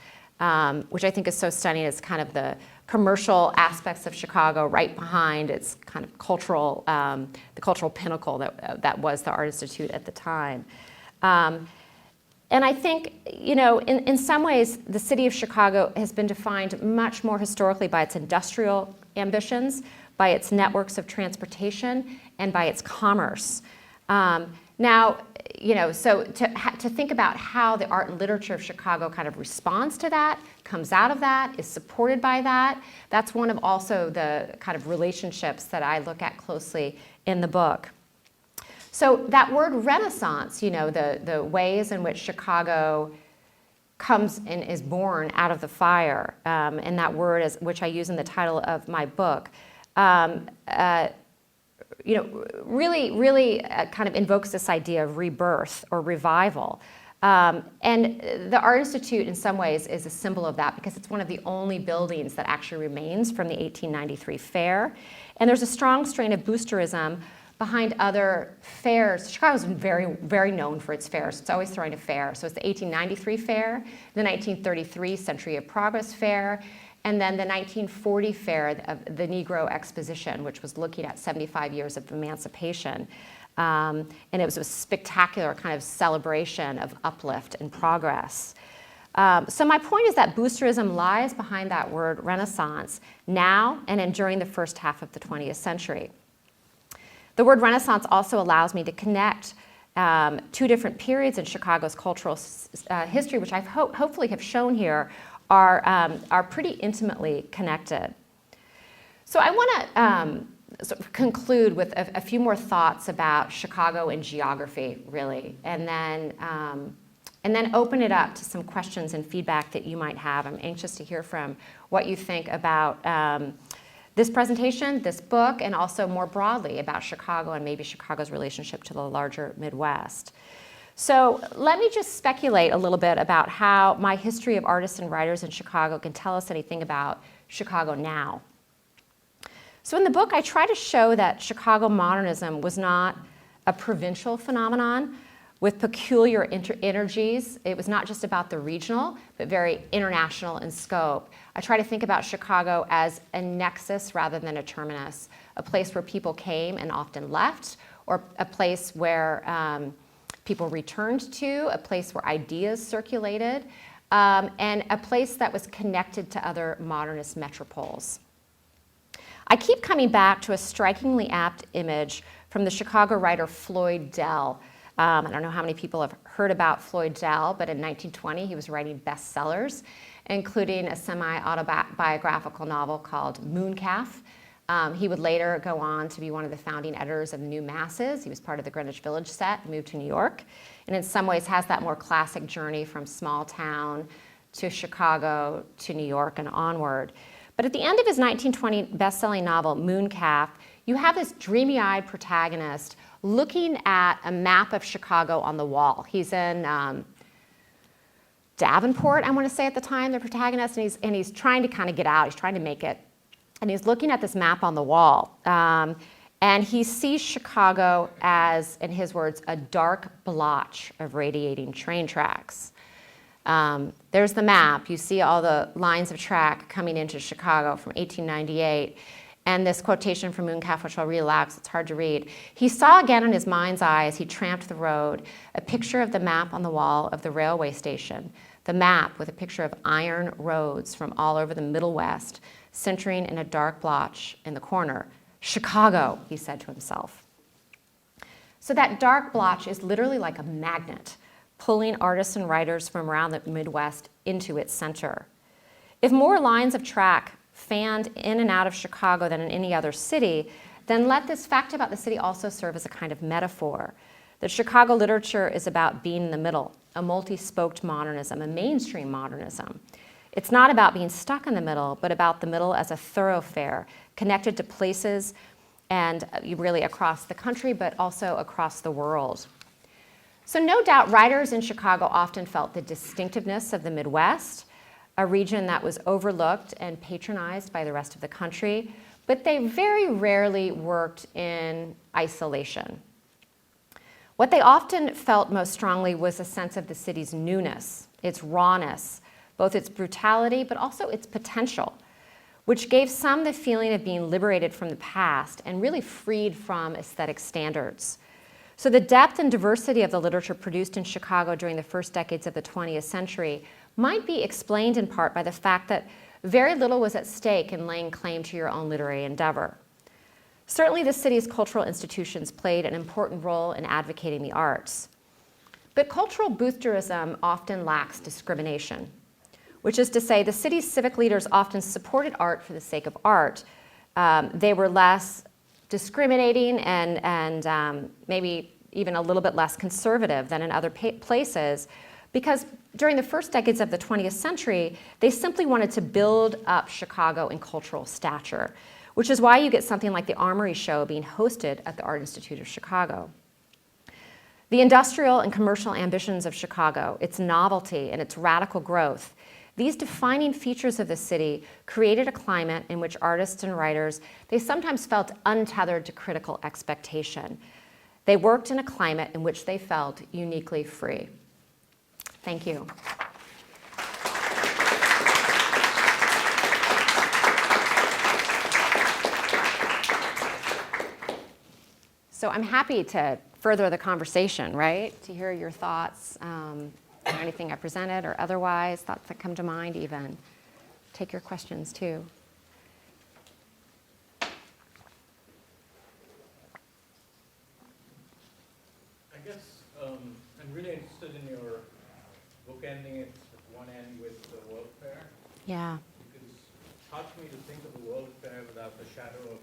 which I think is so stunning. It's kind of the commercial aspects of Chicago right behind its kind of cultural, the cultural pinnacle that was the Art Institute at the time. And I think, you know, in some ways, the city of Chicago has been defined much more historically by its industrial ambitions, by its networks of transportation, and by its commerce. Now, you know, so to think about how the art and literature of Chicago kind of responds to that, comes out of that, is supported by that, that's one of also the kind of relationships that I look at closely in the book. So that word Renaissance, you know, the ways in which Chicago comes and is born out of the fire, and that word is, which I use in the title of my book, you know, really kind of invokes this idea of rebirth or revival. And the Art Institute, in some ways, is a symbol of that because it's one of the only buildings that actually remains from the 1893 fair. And there's a strong strain of boosterism behind other fairs. Chicago's been very, very known for its fairs. It's always throwing a fair. So it's the 1893 fair, the 1933 Century of Progress Fair, and then the 1940 fair of the Negro Exposition, which was looking at 75 years of emancipation. And it was a spectacular kind of celebration of uplift and progress. So my point is that boosterism lies behind that word Renaissance now and during the first half of the 20th century. The word Renaissance also allows me to connect two different periods in Chicago's cultural history, which I hopefully have shown here are pretty intimately connected. So I want to sort of conclude with a few more thoughts about Chicago and geography, really, and then open it up to some questions and feedback that you might have. I'm anxious to hear from what you think about this presentation, this book, and also more broadly about Chicago and maybe Chicago's relationship to the larger Midwest. So let me just speculate a little bit about how my history of artists and writers in Chicago can tell us anything about Chicago now. So in the book, I try to show that Chicago modernism was not a provincial phenomenon with peculiar energies. It was not just about the regional, but very international in scope. I try to think about Chicago as a nexus rather than a terminus, a place where people came and often left, or a place where people returned to, a place where ideas circulated, and a place that was connected to other modernist metropoles. I keep coming back to a strikingly apt image from the Chicago writer Floyd Dell. I don't know how many people have heard about Floyd Dell, but in 1920 he was writing bestsellers, including a semi-autobiographical novel called Mooncalf. He would later go on to be one of the founding editors of New Masses. He was part of the Greenwich Village set, moved to New York, and in some ways has that more classic journey from small town to Chicago to New York and onward. But at the end of his 1920 best-selling novel, Mooncalf, you have this dreamy-eyed protagonist looking at a map of Chicago on the wall. He's in Davenport, I want to say at the time, the protagonist, and he's trying to kind of get out. He's trying to make it. And he's looking at this map on the wall. And he sees Chicago as, in his words, a dark blotch of radiating train tracks. There's the map. You see all the lines of track coming into Chicago from 1898. And this quotation from Mooncalf, which I'll read aloud because it's hard to read. He saw again in his mind's eye as he tramped the road a picture of the map on the wall of the railway station, the map with a picture of iron roads from all over the Middle West, centering in a dark blotch in the corner. Chicago, he said to himself. So that dark blotch is literally like a magnet, pulling artists and writers from around the Midwest into its center. If more lines of track fanned in and out of Chicago than in any other city, then let this fact about the city also serve as a kind of metaphor. That Chicago literature is about being in the middle, a multi-spoked modernism, a mainstream modernism. It's not about being stuck in the middle, but about the middle as a thoroughfare, connected to places and really across the country, but also across the world. So no doubt writers in Chicago often felt the distinctiveness of the Midwest, a region that was overlooked and patronized by the rest of the country, but they very rarely worked in isolation. What they often felt most strongly was a sense of the city's newness, its rawness, both its brutality, but also its potential, which gave some the feeling of being liberated from the past and really freed from aesthetic standards. So the depth and diversity of the literature produced in Chicago during the first decades of the 20th century might be explained in part by the fact that very little was at stake in laying claim to your own literary endeavor. Certainly the city's cultural institutions played an important role in advocating the arts. But cultural boosterism often lacks discrimination, which is to say the city's civic leaders often supported art for the sake of art. They were less discriminating and maybe even a little bit less conservative than in other places, because during the first decades of the 20th century, they simply wanted to build up Chicago in cultural stature, which is why you get something like the Armory Show being hosted at the Art Institute of Chicago. The industrial and commercial ambitions of Chicago, its novelty and its radical growth, these defining features of the city created a climate in which artists and writers, they sometimes felt untethered to critical expectation. They worked in a climate in which they felt uniquely free. Thank you. So I'm happy to further the conversation, right? To hear your thoughts, or anything I presented or otherwise, thoughts that come to mind even. Take your questions too. I guess I'm really interested in your bookending it at one end with the World Fair. Yeah. Because it's hard for me to think of the World Fair without the shadow of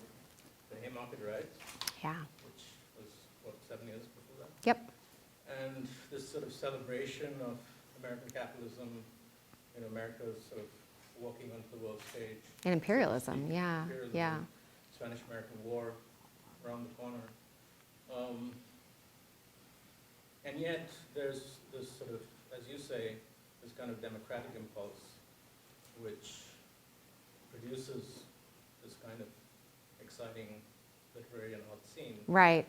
the Haymarket Rights, Yeah. which was, what, 7 years before that? Yep. And this sort of celebration of American capitalism in America sort of walking onto the world stage. And imperialism, yeah, Imperialism, yeah. Spanish-American War around the corner. And yet there's this sort of, as you say, this kind of democratic impulse which produces this kind of exciting literary and art scene. Right.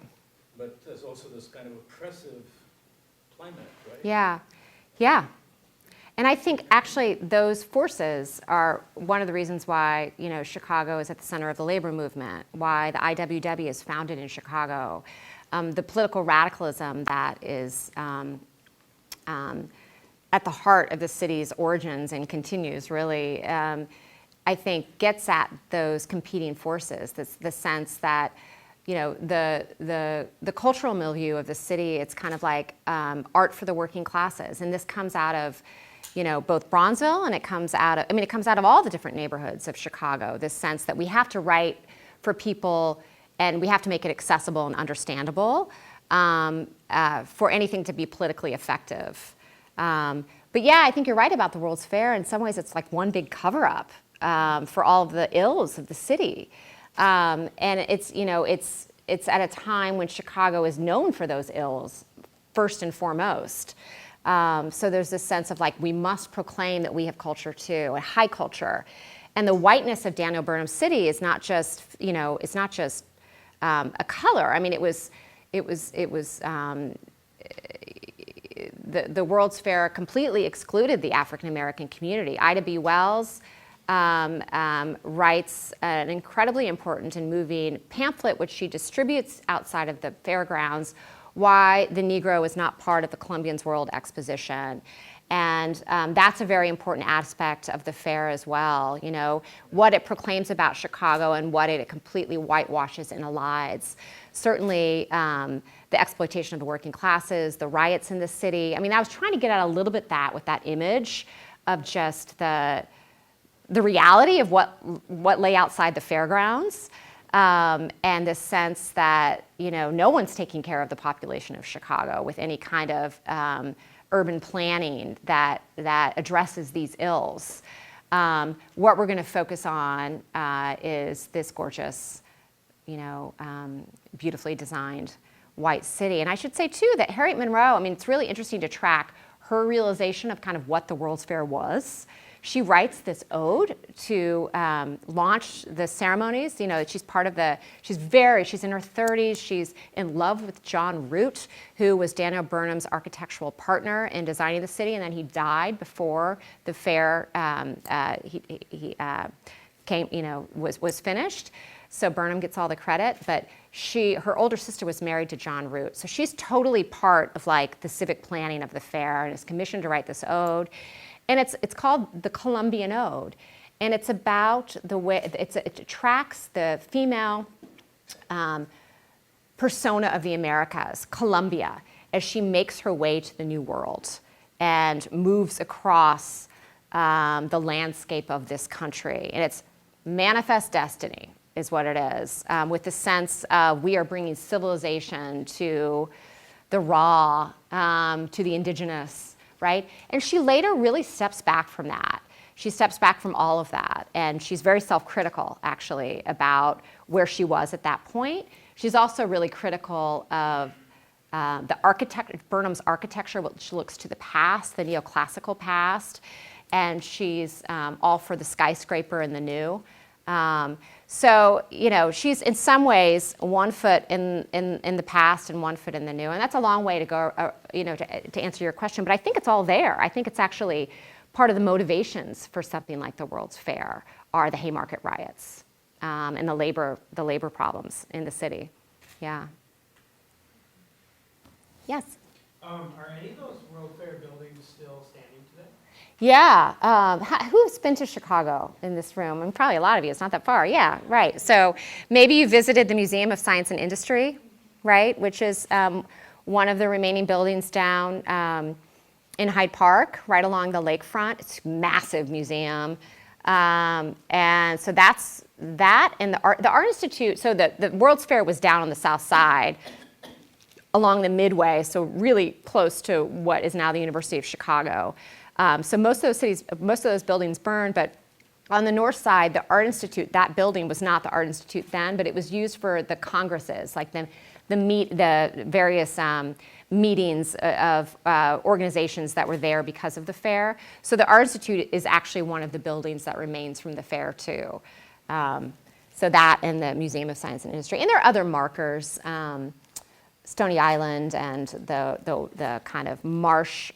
But there's also this kind of oppressive climate, right? Yeah, yeah. And I think actually those forces are one of the reasons why, you know, Chicago is at the center of the labor movement, why the IWW is founded in Chicago, the political radicalism that is at the heart of the city's origins and continues really, I think gets at those competing forces, the sense that, you know, the cultural milieu of the city, it's kind of like art for the working classes. And this comes out of, you know, both Bronzeville, and it comes out of, I mean, it comes out of all the different neighborhoods of Chicago, this sense that we have to write for people and we have to make it accessible and understandable for anything to be politically effective. But yeah, I think you're right about the World's Fair. In some ways, it's like one big cover-up for all of the ills of the city. And it's, you know, it's at a time when Chicago is known for those ills, first and foremost. So there's this sense of like, we must proclaim that we have culture too, a high culture. And the whiteness of Daniel Burnham's city is not just, you know, it's not just a color. I mean, the World's Fair completely excluded the African-American community. Ida B. Wells writes an incredibly important and moving pamphlet, which she distributes outside of the fairgrounds, why the Negro is not part of the Columbian's World Exposition. And that's a very important aspect of the fair as well, you know, what it proclaims about Chicago and what it completely whitewashes and elides. Certainly the exploitation of the working classes, the riots in the city. I mean, I was trying to get at a little bit that with that image of just the the reality of what lay outside the fairgrounds, and the sense that, no one's taking care of the population of Chicago with any kind of urban planning that addresses these ills. What we're going to focus on is this gorgeous, beautifully designed white city. And I should say, too, that Harriet Monroe, it's really interesting to track her realization of kind of what the World's Fair was. She writes this ode to launch the ceremonies. She's part of she's in her 30s. She's in love with John Root, who was Daniel Burnham's architectural partner in designing the city, and then he died before the fair was finished. So Burnham gets all the credit, but her older sister was married to John Root. So she's totally part of the civic planning of the fair, and is commissioned to write this ode. And it's called the Columbian Ode. And it's about the way, it tracks the female persona of the Americas, Columbia, as she makes her way to the New World and moves across the landscape of this country. And it's manifest destiny is what it is, with the sense of we are bringing civilization to the raw, to the indigenous, right? And she later really steps back from that. She steps back from all of that, and she's very self-critical, actually, about where she was at that point. She's also really critical of Burnham's architecture, which looks to the past, the neoclassical past, and she's all for the skyscraper and the new. So, she's in some ways 1 foot in the past and 1 foot in the new. And that's a long way to go, to answer your question. But I think it's all there. I think it's actually part of the motivations for something like the World's Fair are the Haymarket riots and the labor problems in the city. Yeah. Yes? Are any of those World Fair buildings still standing today? Yeah. Who's been to Chicago in this room? Probably a lot of you. It's not that far. Yeah, right. So maybe you visited the Museum of Science and Industry, right, which is one of the remaining buildings down in Hyde Park, right along the lakefront. It's a massive museum. And so that's that. And the Art Institute, so the World's Fair was down on the south side along the Midway, so really close to what is now the University of Chicago. So most of those buildings burned, but on the north side, the Art Institute, that building was not the Art Institute then, but it was used for the congresses, like the various meetings of organizations that were there because of the fair. So the Art Institute is actually one of the buildings that remains from the fair too. So that and the Museum of Science and Industry. And there are other markers. Stony Island and the kind of marsh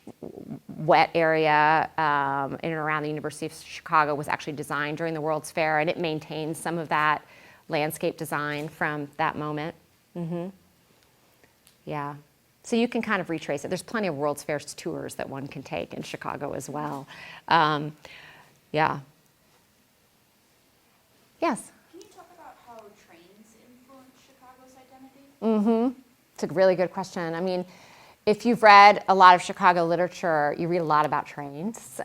wet area in and around the University of Chicago was actually designed during the World's Fair, and it maintains some of that landscape design from that moment. Mm-hmm. Yeah. So you can kind of retrace it. There's plenty of World's Fair tours that one can take in Chicago as well. Yeah. Yes? Can you talk about how trains influence Chicago's identity? Mm-hmm. It's a really good question. If you've read a lot of Chicago literature, you read a lot about trains.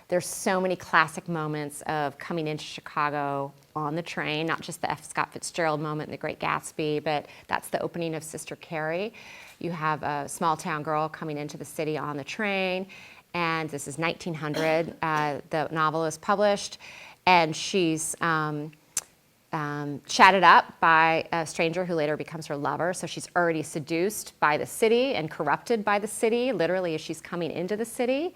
There's so many classic moments of coming into Chicago on the train, not just the F. Scott Fitzgerald moment in The Great Gatsby, but that's the opening of Sister Carrie. You have a small town girl coming into the city on the train, and this is 1900. The novel is published, and she's chatted up by a stranger who later becomes her lover. So she's already seduced by the city and corrupted by the city, literally as she's coming into the city.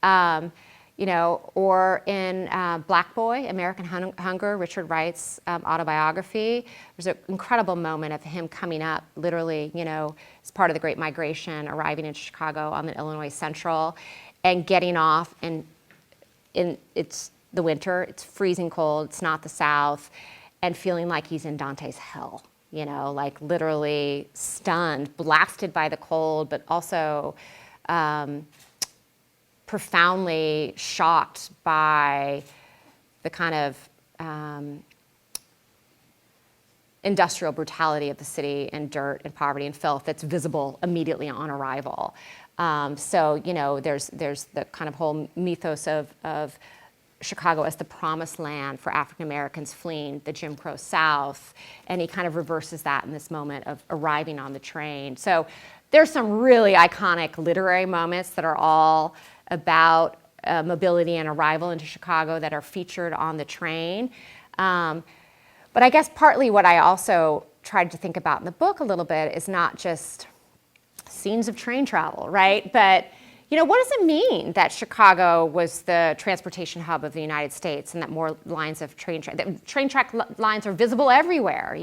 Or in Black Boy, American Hunger, Richard Wright's autobiography, there's an incredible moment of him coming up, literally, as part of the Great Migration, arriving in Chicago on the Illinois Central, and getting off, and it's the winter, it's freezing cold, it's not the South, and feeling like he's in Dante's hell, like literally stunned, blasted by the cold, but also profoundly shocked by the kind of industrial brutality of the city and dirt and poverty and filth that's visible immediately on arrival. So, there's the kind of whole mythos of Chicago as the promised land for African Americans fleeing the Jim Crow South, and he kind of reverses that in this moment of arriving on the train. So there's some really iconic literary moments that are all about mobility and arrival into Chicago that are featured on the train. But I guess partly what I also tried to think about in the book a little bit is not just scenes of train travel, right? But what does it mean that Chicago was the transportation hub of the United States and that more lines of train track lines are visible everywhere,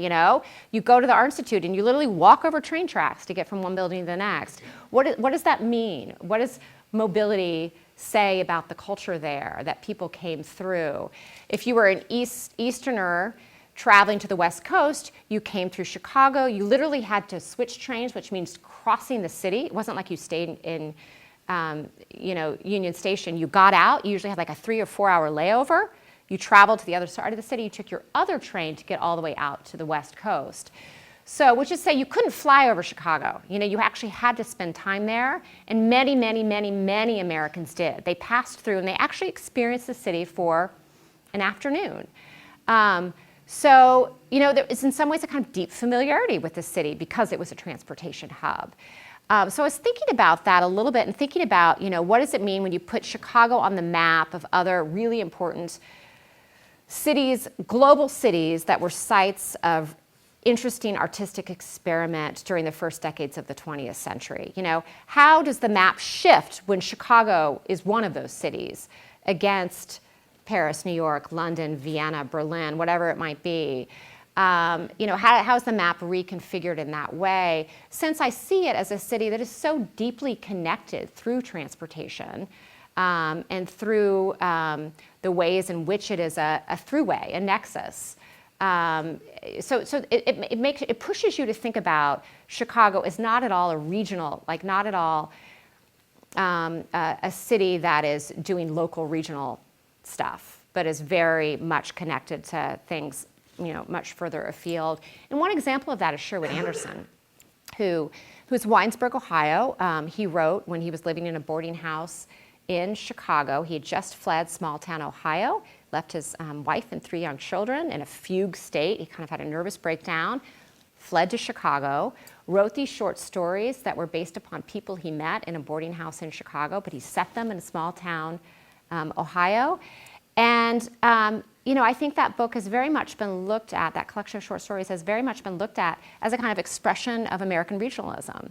You go to the Art Institute and you literally walk over train tracks to get from one building to the next. What does that mean? What does mobility say about the culture there, that people came through? If you were an Easterner traveling to the West Coast, you came through Chicago. You literally had to switch trains, which means crossing the city. It wasn't like you stayed in Union Station. You got out, you usually had like a 3 or 4 hour layover. You traveled to the other side of the city, you took your other train to get all the way out to the West Coast. So, which is to say you couldn't fly over Chicago. You actually had to spend time there, and many, many, many, many Americans did. They passed through and they actually experienced the city for an afternoon. So, there is in some ways a kind of deep familiarity with the city because it was a transportation hub. So I was thinking about that a little bit and thinking about, what does it mean when you put Chicago on the map of other really important cities, global cities that were sites of interesting artistic experiment during the first decades of the 20th century. How does the map shift when Chicago is one of those cities against Paris, New York, London, Vienna, Berlin, whatever it might be? How is the map reconfigured in that way? Since I see it as a city that is so deeply connected through transportation and through the ways in which it is a throughway, a nexus. So it pushes you to think about Chicago as not at all a regional, like not at all a city that is doing local regional stuff, but is very much connected to things much further afield. And one example of that is Sherwood Anderson, who's Winesburg, Ohio. He wrote when he was living in a boarding house in Chicago. He had just fled small town Ohio, left his wife and 3 young children in a fugue state. He kind of had a nervous breakdown, fled to Chicago, wrote these short stories that were based upon people he met in a boarding house in Chicago, but he set them in a small town, Ohio. And I think that book has very much been looked at, that collection of short stories has very much been looked at as a kind of expression of American regionalism.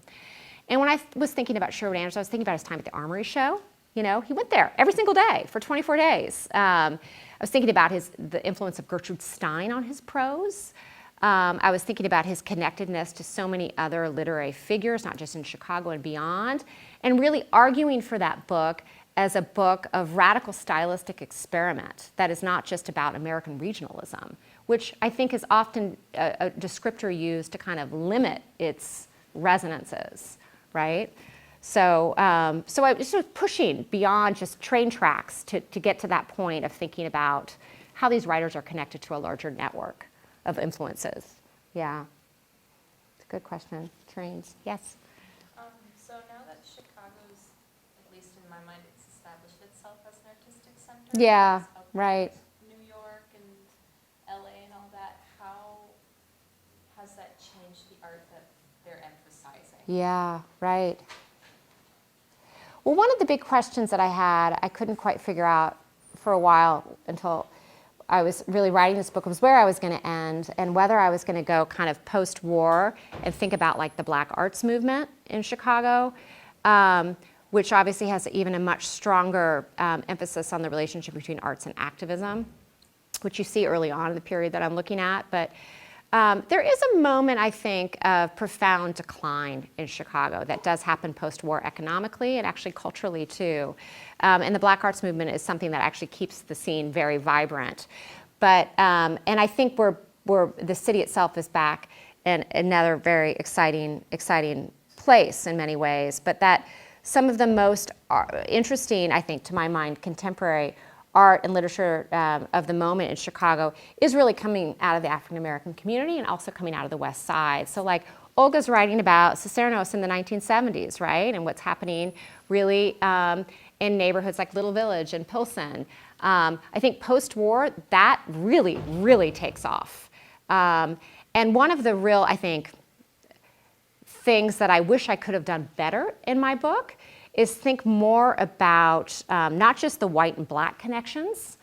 And when I was thinking about Sherwood Anderson, I was thinking about his time at the Armory Show. He went there every single day for 24 days. I was thinking about the influence of Gertrude Stein on his prose. I was thinking about his connectedness to so many other literary figures, not just in Chicago and beyond, and really arguing for that book as a book of radical stylistic experiment that is not just about American regionalism, which I think is often a descriptor used to kind of limit its resonances, right? So I was sort of pushing beyond just train tracks to get to that point of thinking about how these writers are connected to a larger network of influences. Yeah, it's a good question. Trains, yes? So now that Chicago's, at least in my mind, it's established itself as an artistic center. Yeah, it's up right. with New York and LA and all that, how has that changed the art that they're emphasizing? Yeah, right. Well, one of the big questions that I had, I couldn't quite figure out for a while until I was really writing this book, was where I was going to end and whether I was going to go kind of post-war and think about like the Black arts movement in Chicago, which obviously has even a much stronger emphasis on the relationship between arts and activism, which you see early on in the period that I'm looking at. But there is a moment, I think, of profound decline in Chicago that does happen post-war economically and actually culturally too. And the Black arts movement is something that actually keeps the scene very vibrant. But and I think the city itself is back in another very exciting place in many ways. But that some of the most interesting, I think, to my mind, contemporary art and literature of the moment in Chicago is really coming out of the African American community and also coming out of the West Side. So like Olga's writing about Cisneros in the 1970s, right? And what's happening really in neighborhoods like Little Village and Pilsen. I think post-war, that really, really takes off. And one of the real, I think, things that I wish I could have done better in my book is think more about not just the white and black connections,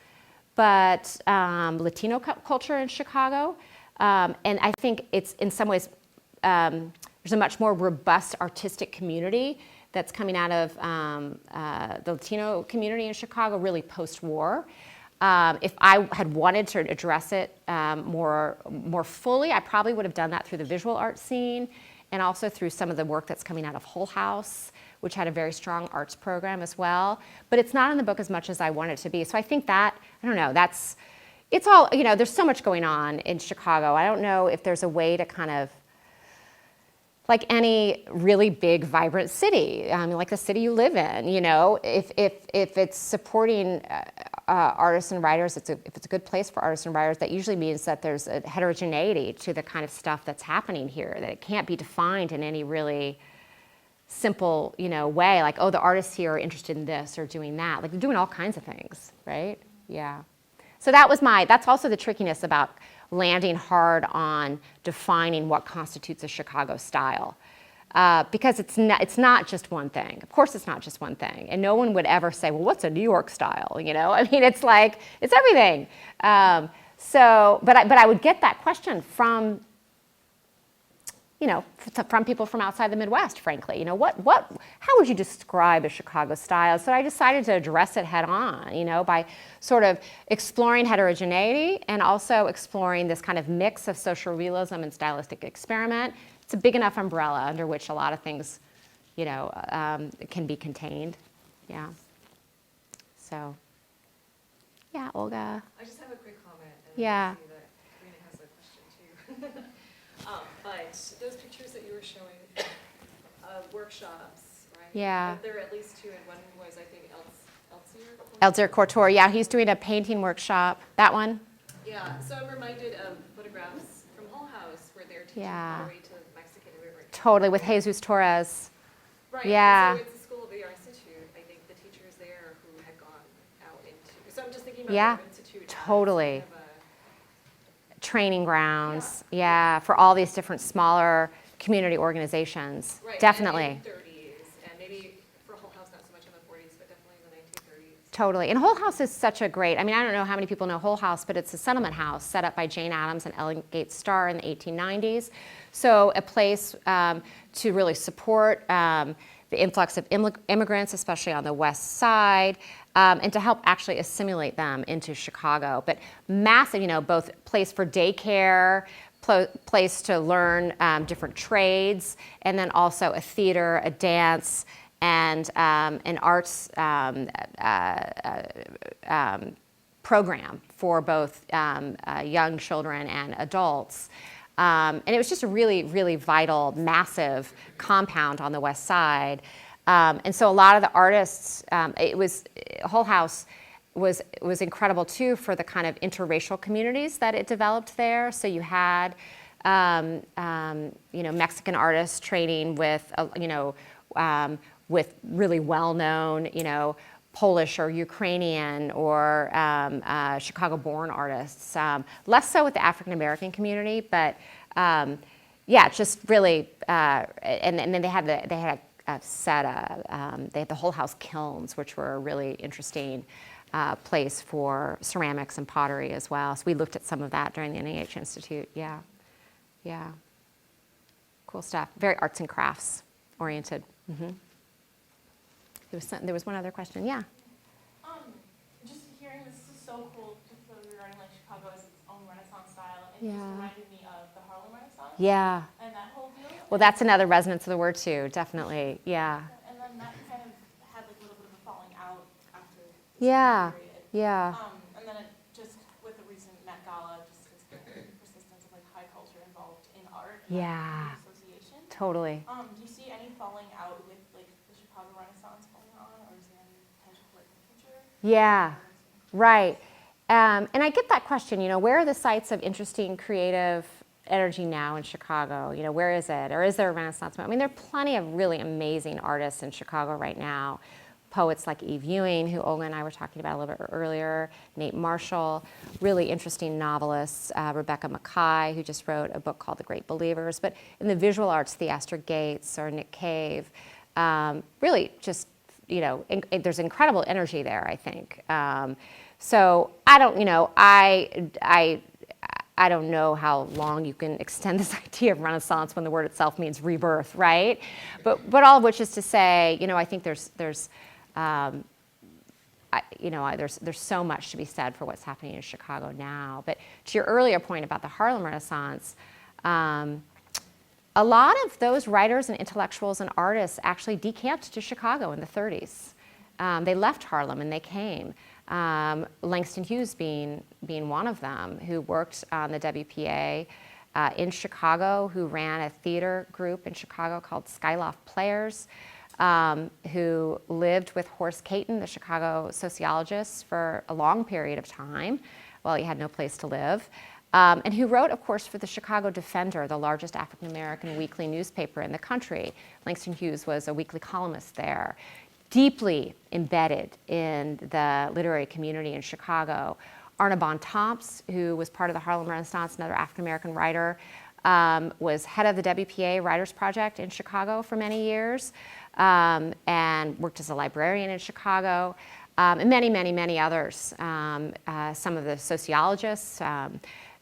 but Latino culture in Chicago. And I think it's in some ways, there's a much more robust artistic community that's coming out of the Latino community in Chicago, really post-war. If I had wanted to address it more fully, I probably would have done that through the visual art scene and also through some of the work that's coming out of Hull House, which had a very strong arts program as well. But it's not in the book as much as I want it to be. So I think that, I don't know, it's all, there's so much going on in Chicago. I don't know if there's a way to kind of, like any really big, vibrant city, like the city you live in, if it's supporting artists and writers, if it's a good place for artists and writers, that usually means that there's a heterogeneity to the kind of stuff that's happening here, that it can't be defined in any really simple, way, like, oh, the artists here are interested in this or doing that. Like, they're doing all kinds of things, right? Yeah. So that's also the trickiness about landing hard on defining what constitutes a Chicago style. Because it's not just one thing. Of course it's not just one thing. And no one would ever say, well, what's a New York style? I mean, it's like, it's everything. But I would get that question from, from people from outside the Midwest, frankly. How would you describe a Chicago style? So I decided to address it head on, by sort of exploring heterogeneity and also exploring this kind of mix of social realism and stylistic experiment. It's a big enough umbrella under which a lot of things, can be contained. Yeah. So, yeah, Olga. I just have a quick comment. And Yeah. I see that Karina has a question too. But those pictures that you were showing of workshops, right? Yeah. There are at least two, and one was, I think, Elsier. Elder Couture, yeah, he's doing a painting workshop. That one? Yeah, so I'm reminded of photographs from Hull House where they're teaching Yeah. pottery to Mexican immigrants. Totally, with Jesus Torres. Right. Yeah. So it's the School of the Art Institute. I think the teachers there who had gone out into. So I'm just thinking about Yeah, the institute. as totally. kind of a- Training grounds, yeah, for all these different smaller community organizations. Right, Definitely. And in the 30s, and maybe for Hull House, not so much in the 40s, but definitely in the 1930s. Totally. And Hull House is such a great, I don't know how many people know Hull House, but it's a settlement house set up by Jane Addams and Ellen Gates Starr in the 1890s. So a place to really support the influx of immigrants, especially on the west side, and to help actually assimilate them into Chicago. But massive, both place for daycare, place to learn different trades, and then also a theater, a dance, and an arts program for both young children and adults. And it was just a really, really vital, massive compound on the west side. And so a lot of the artists, Hull House was incredible too for the kind of interracial communities that it developed there. So you had, Mexican artists training with, with really well-known, Polish or Ukrainian or Chicago-born artists. Less so with the African-American community, but just really. And then they had a set. They had the Hull House kilns, which were a really interesting place for ceramics and pottery as well. So we looked at some of that during the NAH Institute. Yeah. Cool stuff. Very arts and crafts oriented. Mm-hmm. There was one other question. Yeah. Just hearing this is so cool, particularly regarding like Chicago as its own Renaissance style. It Yeah. just reminded me of the Harlem Renaissance. Yeah. And that whole deal. Well, that's another resonance of the word too. Definitely. Yeah. And then that kind of had like a little bit of a falling out after this Yeah. period. Yeah. And then it just with the recent Met Gala, just has been the persistence of like high culture involved in art. And Yeah. the association. Totally. Do you see any falling out with like the Chicago Renaissance going on, or is there any potential for it in the future? Yeah. Right. And I get that question, where are the sites of interesting creative energy now in Chicago? Where is it? Or is there a Renaissance? There are plenty of really amazing artists in Chicago right now. poets like Eve Ewing, who Olga and I were talking about a little bit earlier, Nate Marshall, really interesting novelists, Rebecca Mackay, who just wrote a book called The Great Believers. But in the visual arts, Theaster Gates or Nick Cave, really just, there's incredible energy there, I think. So I don't, I don't know how long you can extend this idea of Renaissance when the word itself means rebirth, right? But all of which is to say, I think there's so much to be said for what's happening in Chicago now. But to your earlier point about the Harlem Renaissance, a lot of those writers and intellectuals and artists actually decamped to Chicago in the 30s. They left Harlem and they came. Langston Hughes being one of them, who worked on the WPA in Chicago, who ran a theater group in Chicago called Skyloft Players, who lived with Horace Caton, the Chicago sociologist, for a long period of time while he had no place to live, and who wrote, of course, for the Chicago Defender, the largest African-American weekly newspaper in the country. Langston Hughes was a weekly columnist there, deeply embedded in the literary community in Chicago. Arnabon Tomps, who was part of the Harlem Renaissance, another African-American writer, was head of the WPA Writers Project in Chicago for many years, and worked as a librarian in Chicago, and many, many, many others. Some of the sociologists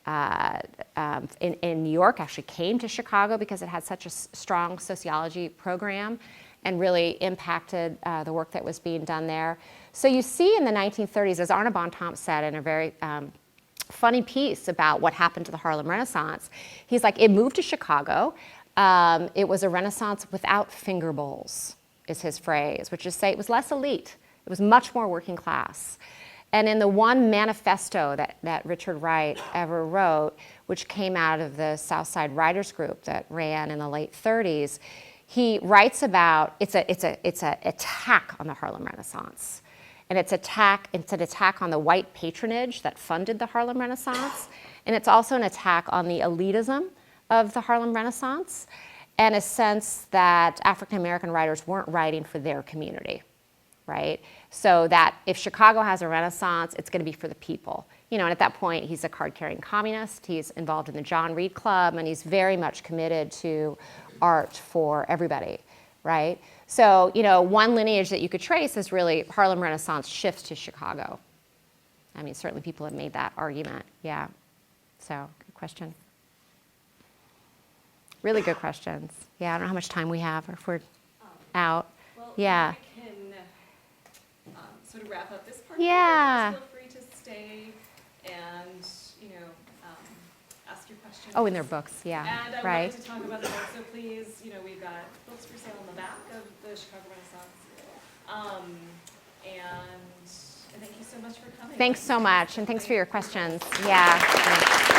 in New York actually came to Chicago because it had such a strong sociology program, and really impacted the work that was being done there. So you see in the 1930s, as Arnabon Tomps said in a very funny piece about what happened to the Harlem Renaissance, he's like, it moved to Chicago. It was a Renaissance without finger bowls, is his phrase, which is to say it was less elite. It was much more working class. And in the one manifesto that Richard Wright ever wrote, which came out of the Southside Writers Group that ran in the late 30s, he writes about it's an attack on the Harlem Renaissance, and it's an attack on the white patronage that funded the Harlem Renaissance, and it's also an attack on the elitism of the Harlem Renaissance, and a sense that African American writers weren't writing for their community, right? So that if Chicago has a Renaissance, it's going to be for the people. And at that point, he's a card-carrying communist. He's involved in the John Reed Club, and he's very much committed to art for everybody, right? So, one lineage that you could trace is really Harlem Renaissance shifts to Chicago. I mean, certainly people have made that argument, yeah. So, good question. Really good questions. Yeah, I don't know how much time we have, or if we're out. Well, Yeah. I can sort of wrap up this part. Yeah. Feel free to stay and, ask your questions. Oh, in their books, yeah, And I right. wanted to talk about the book, so please, we've got books for sale on the back of the Chicago Renaissance. And thank you so much for coming. Thanks so much, and thanks for your questions. Yeah.